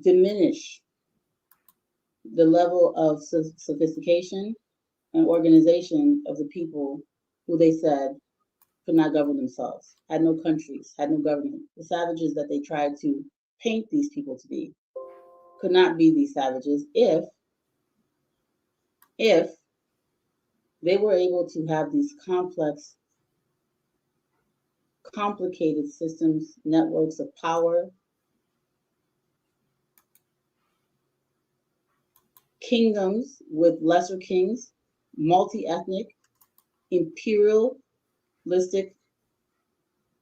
diminish the level of sophistication and organization of the people who they said could not govern themselves, had no countries, had no government. The savages that they tried to paint these people to be could not be these savages if they were able to have these complex, complicated systems, networks of power, kingdoms with lesser kings, multi-ethnic, imperialistic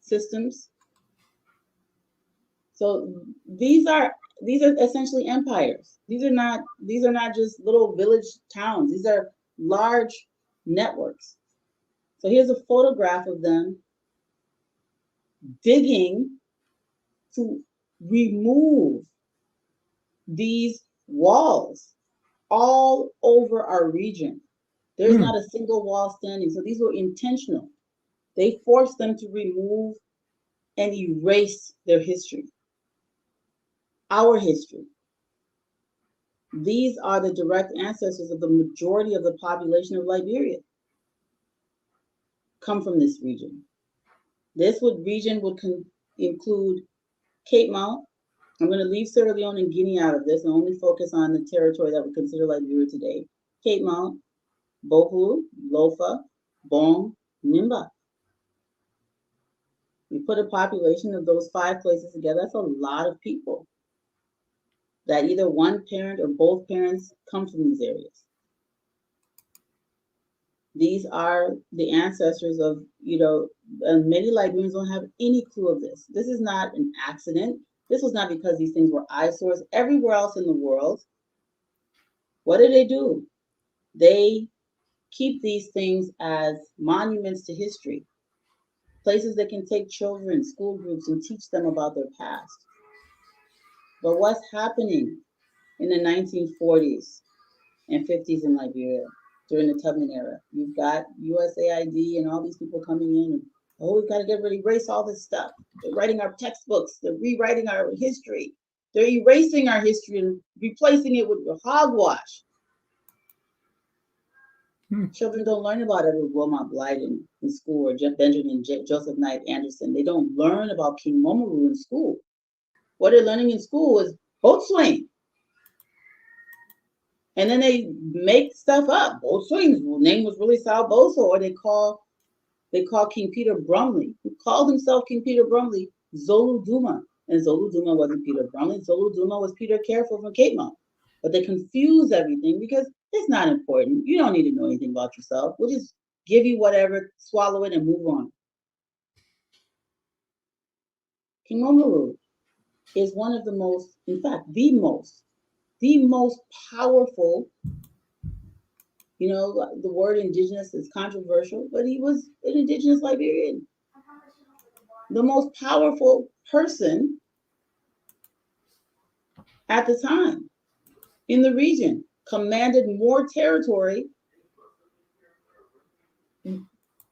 systems. So these are essentially empires. These are not just little village towns. These are large networks. So here's a photograph of them digging to remove these walls all over our region. There's not a single wall standing. So these were intentional. They forced them to remove and erase their history, our history. These are the direct ancestors of the majority of the population of Liberia, come from this region. This region would include Cape Mount. I'm going to leave Sierra Leone and Guinea out of this and only focus on the territory that we consider Liberia today. Cape Mount, Bopolu, Lofa, Bong, Nimba. You put a population of those 5 places together, that's a lot of people that either one parent or both parents come from these areas. These are the ancestors of, and many Liberians don't have any clue of this. This is not an accident. This was not because these things were eyesores. Everywhere else in the world, what do? They keep these things as monuments to history, places that can take children, school groups, and teach them about their past. But what's happening in the 1940s and 50s in Liberia during the Tubman era? You've got USAID and all these people coming in and, we've got to erase all this stuff. They're writing our textbooks. They're rewriting our history. They're erasing our history and replacing it with hogwash. Children don't learn about Edward Wilmot Blyden in school or Benjamin Joseph Knight Anderson. They don't learn about King Momoru in school. What they're learning in school is boat slaying. And then they make stuff up. Botswing's name was really Sal Boso, or they call King Peter Brumley, who called himself King Peter Brumley, Zolu Duma. And Zolu Duma wasn't Peter Brumley. Zolu Duma was Peter Careful from Cape Mount. But they confuse everything because it's not important. You don't need to know anything about yourself. We'll just give you whatever, swallow it, and move on. King Momoru is one of the most, in fact, the most powerful. You know, the word indigenous is controversial, but he was an indigenous Liberian. The most powerful person at the time in the region, commanded more territory,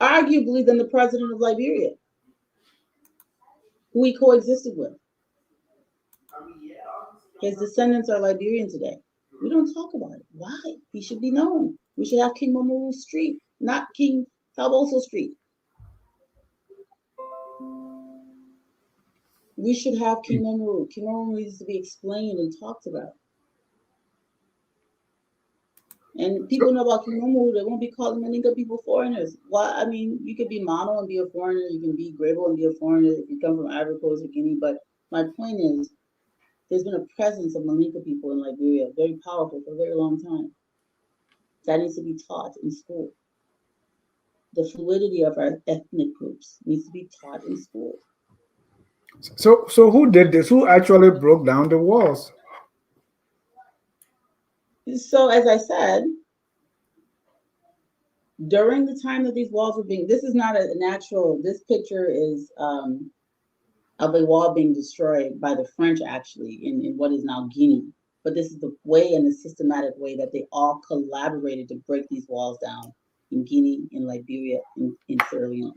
arguably, than the president of Liberia, who he coexisted with. His descendants are Liberian today. We don't talk about it. Why? He should be known. We should have King Momoru Street, not King Talboso Street. We should have King Momoru. King Momoru needs to be explained and talked about. And people know about King Momoru, they won't be calling Maninka people foreigners. Why? I mean, you could be Mono and be a foreigner. You can be Grebo and be a foreigner if you come from Ivory Coast or Guinea. But my point is, there's been a presence of Maninka people in Liberia, very powerful for a very long time. That needs to be taught in school. The fluidity of our ethnic groups needs to be taught in school. So who did this? Who actually broke down the walls? So as I said, during the time that these walls were being, this is not an actual, this picture is of a wall being destroyed by the French actually in what is now Guinea. But this is the way and the systematic way that they all collaborated to break these walls down in Guinea, in Liberia, in Sierra Leone.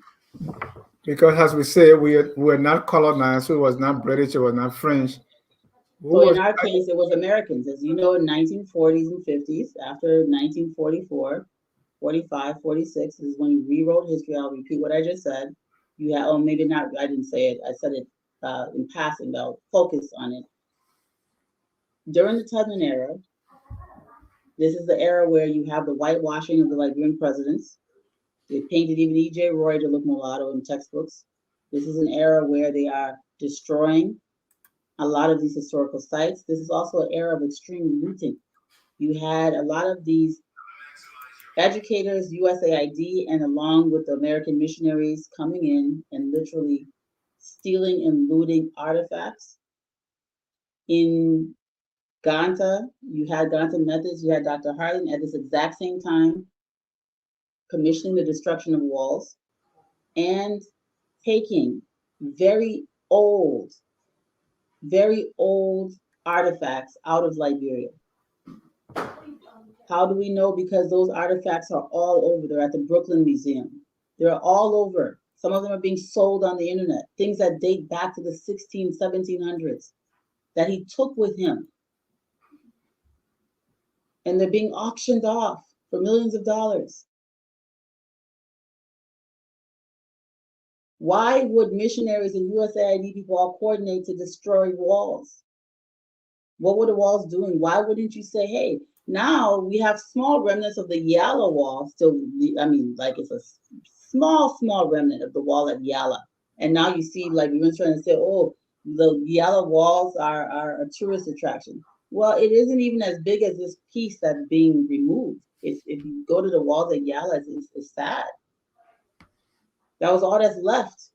Because as we say, we're not colonized, so it was not British, it was not French. So in our case, it was Americans. As you know, in 1940s and 50s, after 1944, 45, 46 is when you rewrote history. I'll repeat what I just said. You have, oh, maybe not, I didn't say it. I said it in passing, but I'll focus on it. During the Tubman era, this is the era where you have the whitewashing of the Liberian presidents. They painted even E.J. Roy to look mulatto in textbooks. This is an era where they are destroying a lot of these historical sites. This is also an era of extreme looting. You had a lot of these educators, USAID, and along with the American missionaries coming in and literally stealing and looting artifacts. In Ganta, you had Ganta Methods, you had Dr. Harlan at this exact same time commissioning the destruction of walls and taking very old artifacts out of Liberia. How do we know? Because those artifacts are all over. They're at the Brooklyn Museum. They're all over. Some of them are being sold on the internet. Things that date back to the 1700s that he took with him. And they're being auctioned off for millions of dollars. Why would missionaries and USAID people all coordinate to destroy walls? What were the walls doing? Why wouldn't you say, hey, now we have small remnants of the Yala wall still, I mean, like it's a small remnant of the wall at Yala. And now you see, like, we were trying to say, oh, the Yala walls are a tourist attraction. Well, it isn't even as big as this piece that's being removed. If you go to the walls at Yala, it's sad. That was all that's left.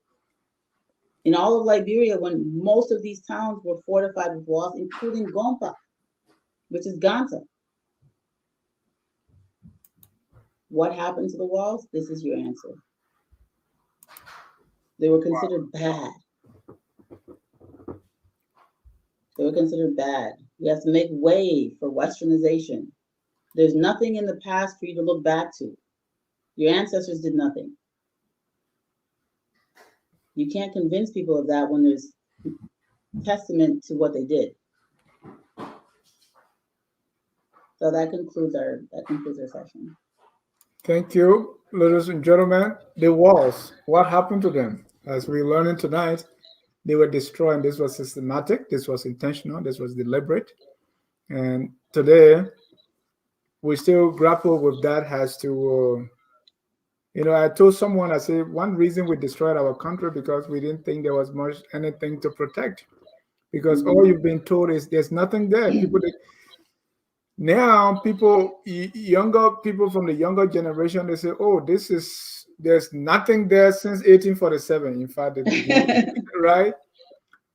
In all of Liberia, when most of these towns were fortified with walls, including Gompa, which is Ganta. What happened to the walls? This is your answer. They were considered bad. They were considered bad. We have to make way for westernization. There's nothing in the past for you to look back to. Your ancestors did nothing. You can't convince people of that when there's testament to what they did. So that concludes our session. Thank you, ladies and gentlemen. The walls, what happened to them? As we're learning tonight, they were destroyed. This was systematic, this was intentional, this was deliberate. And today, we still grapple with that. Has to, I told someone, I said, one reason we destroyed our country because we didn't think there was much anything to protect. Because all Mhm. you've been told is there's nothing there. Now, younger people from the younger generation, they say, "Oh, there's nothing there since 1847." In fact, the beginning, right?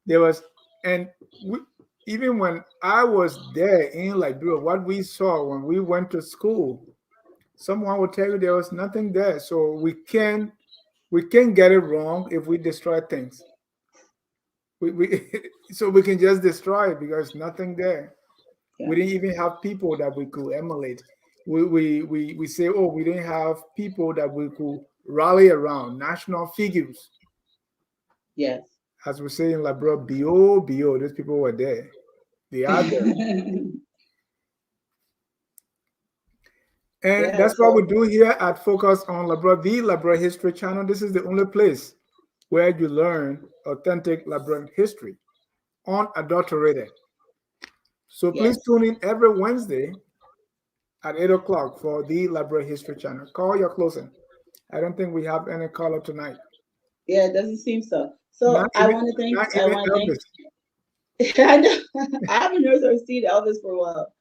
There was, and we, even when I was there in Liberia, what we saw when we went to school, someone will tell you there was nothing there. So we can get it wrong if we destroy things. We so we can just destroy it because nothing there. Yeah. We didn't even have people that we could emulate. We say, oh, we didn't have people that we could rally around, national figures. Yes. As we say in Liberia, BO, those people were there. They are there. And Yeah. that's what we So do here at Focus on Liberia, the Liberia History Channel. This is the only place where you learn authentic Liberian history, unadulterated. So please yes. tune in every Wednesday at 8 o'clock for the Liberia History Channel. Call your closing. I don't think we have any caller tonight. Yeah. It doesn't seem so. Not So I even want to thank. not I even want to thank. Elvis. I know. I haven't heard or seen Elvis for a while,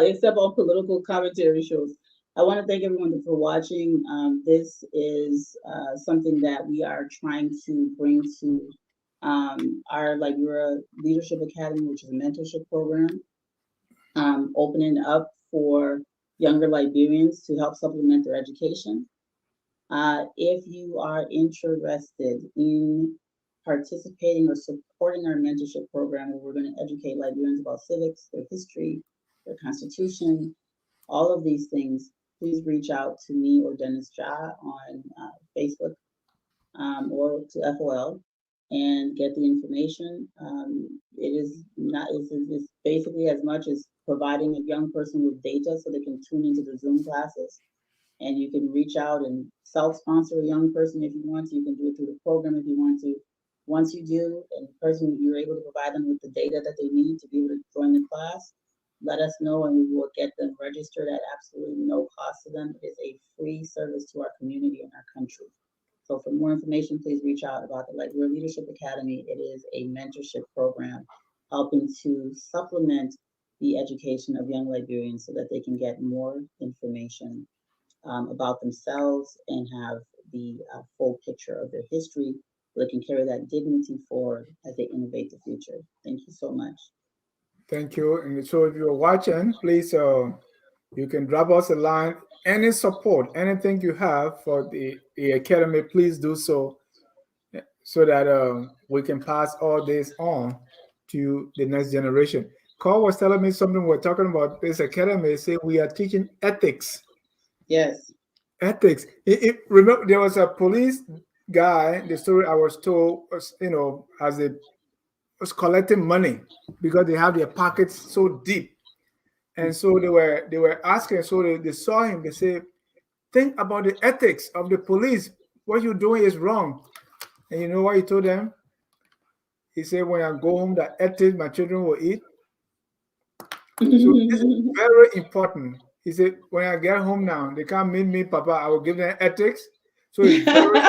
except on political commentary shows. I want to thank everyone for watching. This is something that we are trying to bring to our Liberia Leadership Academy, which is a mentorship program, opening up for younger Liberians to help supplement their education. If you are interested in participating or supporting our mentorship program, where we're going to educate Liberians about civics, their history, their constitution, all of these things, please reach out to me or Dennis Ja on Facebook or to FOL and get the information. It is not, it's basically as much as providing a young person with data so they can tune into the Zoom classes, and you can reach out and self-sponsor a young person if you want to. You can do it through the program if you want to. Once you do, and the person, you're able to provide them with the data that they need to be able to join the class, let us know and we will get them registered at absolutely no cost to them. It is a free service to our community and our country. So for more information, please reach out about the Liberia Leadership Academy. It is a mentorship program helping to supplement the education of young Liberians so that they can get more information about themselves and have the full picture of their history so they can carry that dignity forward as they innovate the future. Thank you so much. Thank you. And so if you're watching, please you can drop us a line. Any support, anything you have for the academy, please do so so that we can pass all this on to the next generation. Carl was telling me something we're talking about this academy. Say we are teaching ethics. Yes. Ethics. Remember, there was a police guy. The story I was told was, as they was collecting money because they have their pockets so deep, and so they were asking. So they saw him. They say, "Think about the ethics of the police. What you're doing is wrong." And you know what he told them? He said, "When I go home, the ethics my children will eat." So this is very important. He said, "When I get home now, they can't meet me, Papa. I will give them ethics." So it's very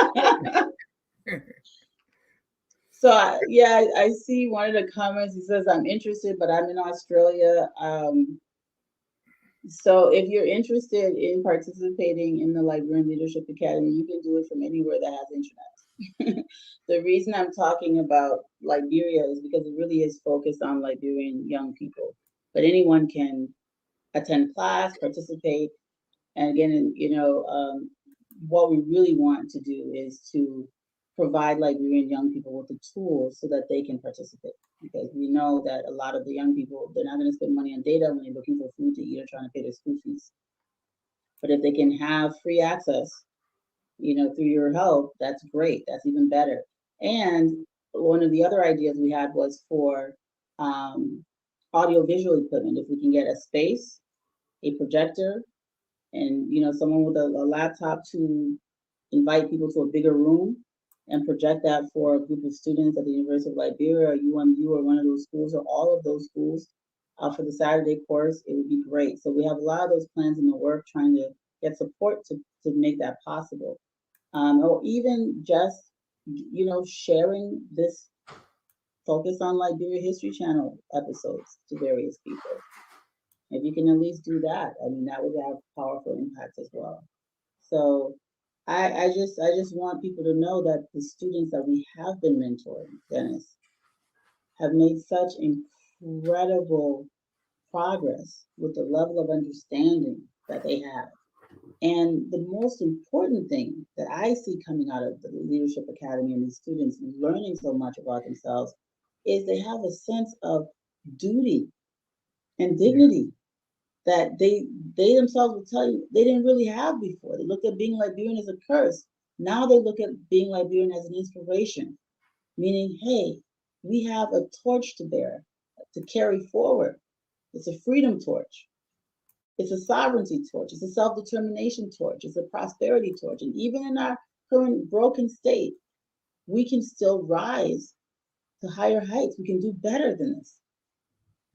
So yeah, I see one of the comments. He says, "I'm interested, but I'm in Australia." So if you're interested in participating in the Liberian Leadership Academy, you can do it from anywhere that has internet. The reason I'm talking about Liberia is because it really is focused on Liberian young people, but anyone can attend class, participate, and again, what we really want to do is to provide Liberian young people with the tools so that they can participate. Because we know that a lot of the young people, they're not going to spend money on data when they're looking for food to eat or trying to pay their school fees. But if they can have free access, through your help, that's great. That's even better. And one of the other ideas we had was for audiovisual equipment. If we can get a space, a projector, and someone with a laptop to invite people to a bigger room and project that for a group of students at the University of Liberia or UMU or one of those schools or all of those schools, for the Saturday course, it would be great. So we have a lot of those plans in the work, trying to get support to make that possible. Or even just, sharing this Focus on Liberia History Channel episodes to various people. If you can at least do that, I mean, that would have powerful impact as well. So I just want people to know that the students that we have been mentoring, Dennis, have made such incredible progress with the level of understanding that they have. And the most important thing that I see coming out of the Leadership Academy and these students learning so much about themselves is they have a sense of duty and Yeah. dignity that they themselves will tell you they didn't really have before. They looked at being Liberian as a curse. Now they look at being Liberian as an inspiration, meaning, hey, we have a torch to bear, to carry forward. It's a freedom torch. It's a sovereignty torch. It's a self-determination torch. It's a prosperity torch. And even in our current broken state, we can still rise to higher heights. We can do better than this.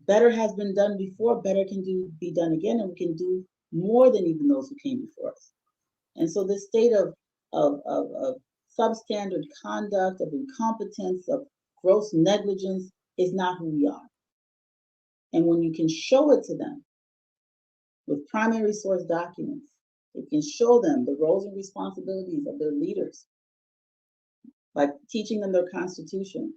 Better has been done before. Better can be done again, and we can do more than even those who came before us. And so this state of substandard conduct, of incompetence, of gross negligence is not who we are. And when you can show it to them with primary source documents, it can show them the roles and responsibilities of their leaders by teaching them their constitution.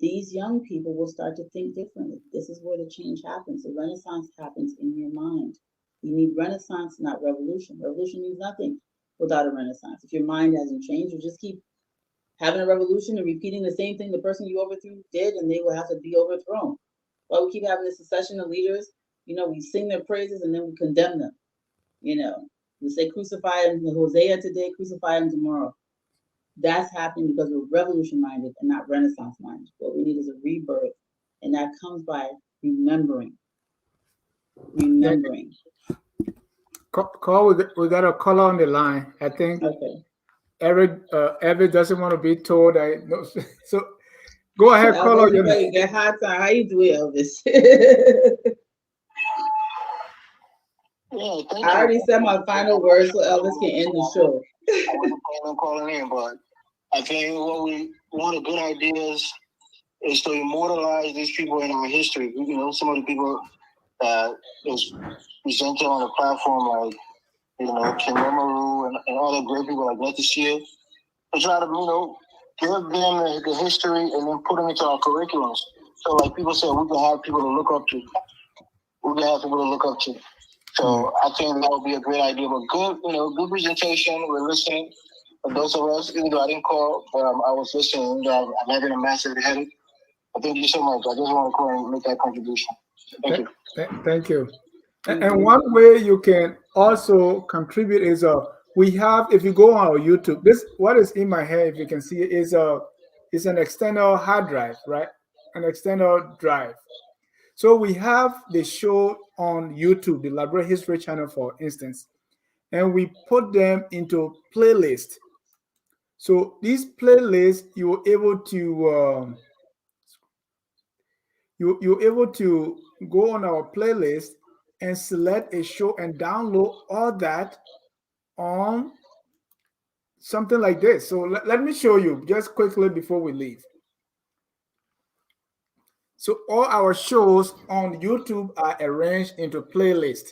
These young people will start to think differently. This is where the change happens. The renaissance happens in your mind. You need renaissance, not revolution. Revolution means nothing without a renaissance. If your mind hasn't changed, you just keep having a revolution and repeating the same thing the person you overthrew did, and they will have to be overthrown. Well, we keep having this succession of leaders. We sing their praises and then we condemn them. We say crucify him, Hosea today, crucify him tomorrow. That's happening because we're revolution minded and not renaissance minded. What we need is a rebirth, and that comes by remembering. Yeah. Remembering. Call, we got a caller on the line. I think Okay. Eric doesn't want to be told. I know. So go ahead, caller. Elvis, you better get hot time. How you doing, Elvis? Yeah, thank I you. already said my final words so Elvis can end the show. I wasn't planning on calling in, but I think one of the good ideas is to immortalize these people in our history. Some of the people that is presented on the platform, like King Momoru and other great people like Leticia, to try to give them the history and then put them into our curriculums. So like people said, we can have people to look up to. We can have people to look up to. So I think that would be a great idea. But good presentation. We're listening. For those of us, even though I didn't call, but I was listening. I'm having a massive headache. Thank you so much. I just want to call and make that contribution. Thank you. Thank you. And one way you can also contribute is we have, if you go on our YouTube, this what is in my head, if you can see it, is an external hard drive, right? An external drive. So we have the show on YouTube, the Library History Channel, for instance, and we put them into playlist. So these playlists, you're able to go on our playlist and select a show and download all that on something like this. So let me show you just quickly before we leave. So all our shows on YouTube are arranged into playlists.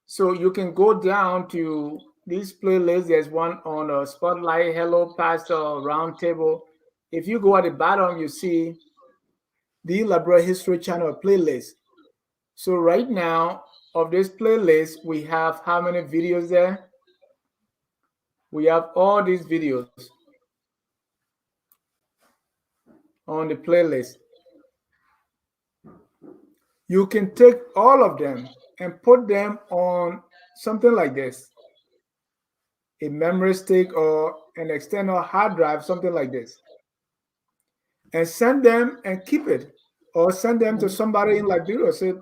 So you can go down to these playlists. There's one on Spotlight, Hello Pastor, Roundtable. If you go at the bottom, you see the Library History Channel playlist. So right now, of this playlist, we have how many videos there? We have all these videos on the playlist. You can take all of them and put them on something like this, a memory stick or an external hard drive, something like this, and send them and keep it, or send them to somebody in Liberia. So,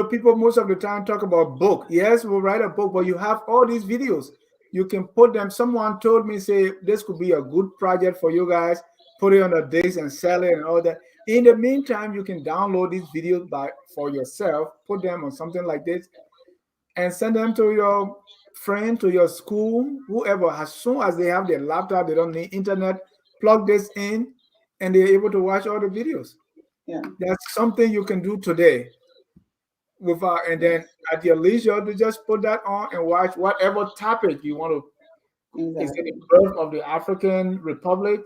people most of the time talk about book. Yes, we'll write a book, but you have all these videos. You can put them. Someone told me, say, this could be a good project for you guys. Put it on a disc and sell it and all that. In the meantime, you can download these videos for yourself, put them on something like this, and send them to your friend, to your school, whoever. As soon as they have their laptop, they don't need internet, plug this in, and they're able to watch all the videos. Yeah. That's something you can do today without, and then Yes. at your leisure to just put that on and watch whatever topic you want to. Is it the Exactly. birth of the African Republic,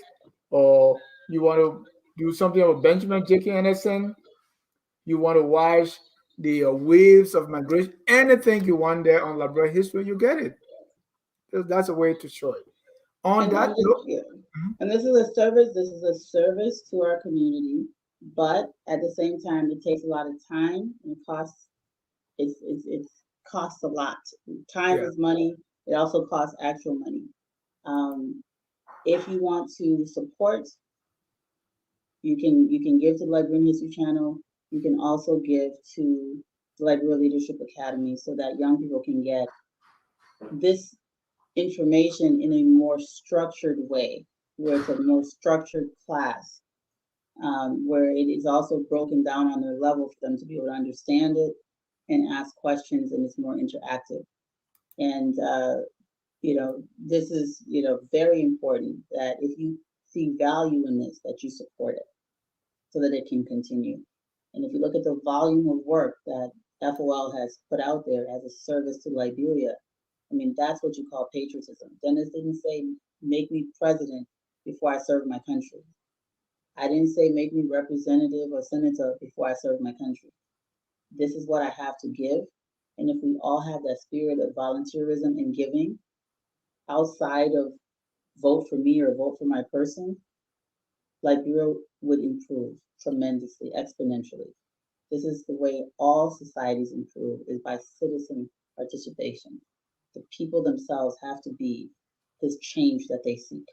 or you want to do something about Benjamin J.K. Anderson? You want to watch the waves of migration? Anything you want there on Liberia history, you get it. That's a way to show it. On And that and this, note, yeah. And this is a service. This is a service to our community, but at the same time, it takes a lot of time and costs. It's costs a lot. Time yeah, is money. It also costs actual money. Um, if you want to support, you can give to the Liberian History Channel. You can also give to the Liberia Leadership Academy so that young people can get this information in a more structured way, where it's a more structured class, where it is also broken down on their level for them to be able to understand it and ask questions, and it's more interactive. And this is very important that if you see value in this, that you support it so that it can continue. And if you look at the volume of work that FOL has put out there as a service to Liberia, I mean, that's what you call patriotism. Dennis didn't say, make me president before I serve my country. I didn't say, make me representative or senator before I serve my country. This is what I have to give. And if we all have that spirit of volunteerism and giving outside of vote for me or vote for my person, Liberia would improve tremendously, exponentially. This is the way all societies improve, is by citizen participation. The people themselves have to be this change that they seek.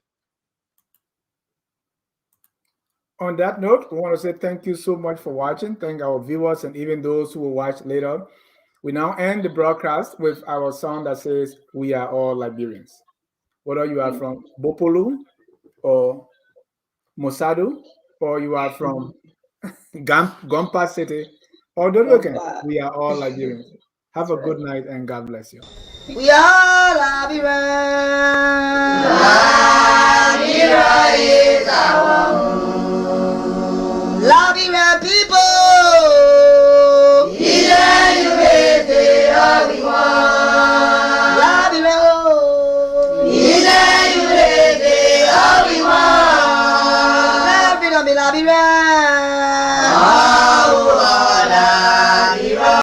on that note, we want to say thank you so much for watching. Thank our viewers and even those who will watch later. We now end the broadcast with our song that says, "We are all Liberians." Whether you are Thank from Bopolu or Mosadu, or you are from Gompa City, or Doroken, you. we are all Liberians. Have That's a good right. night and God bless you. We are Liberians. Liberia is our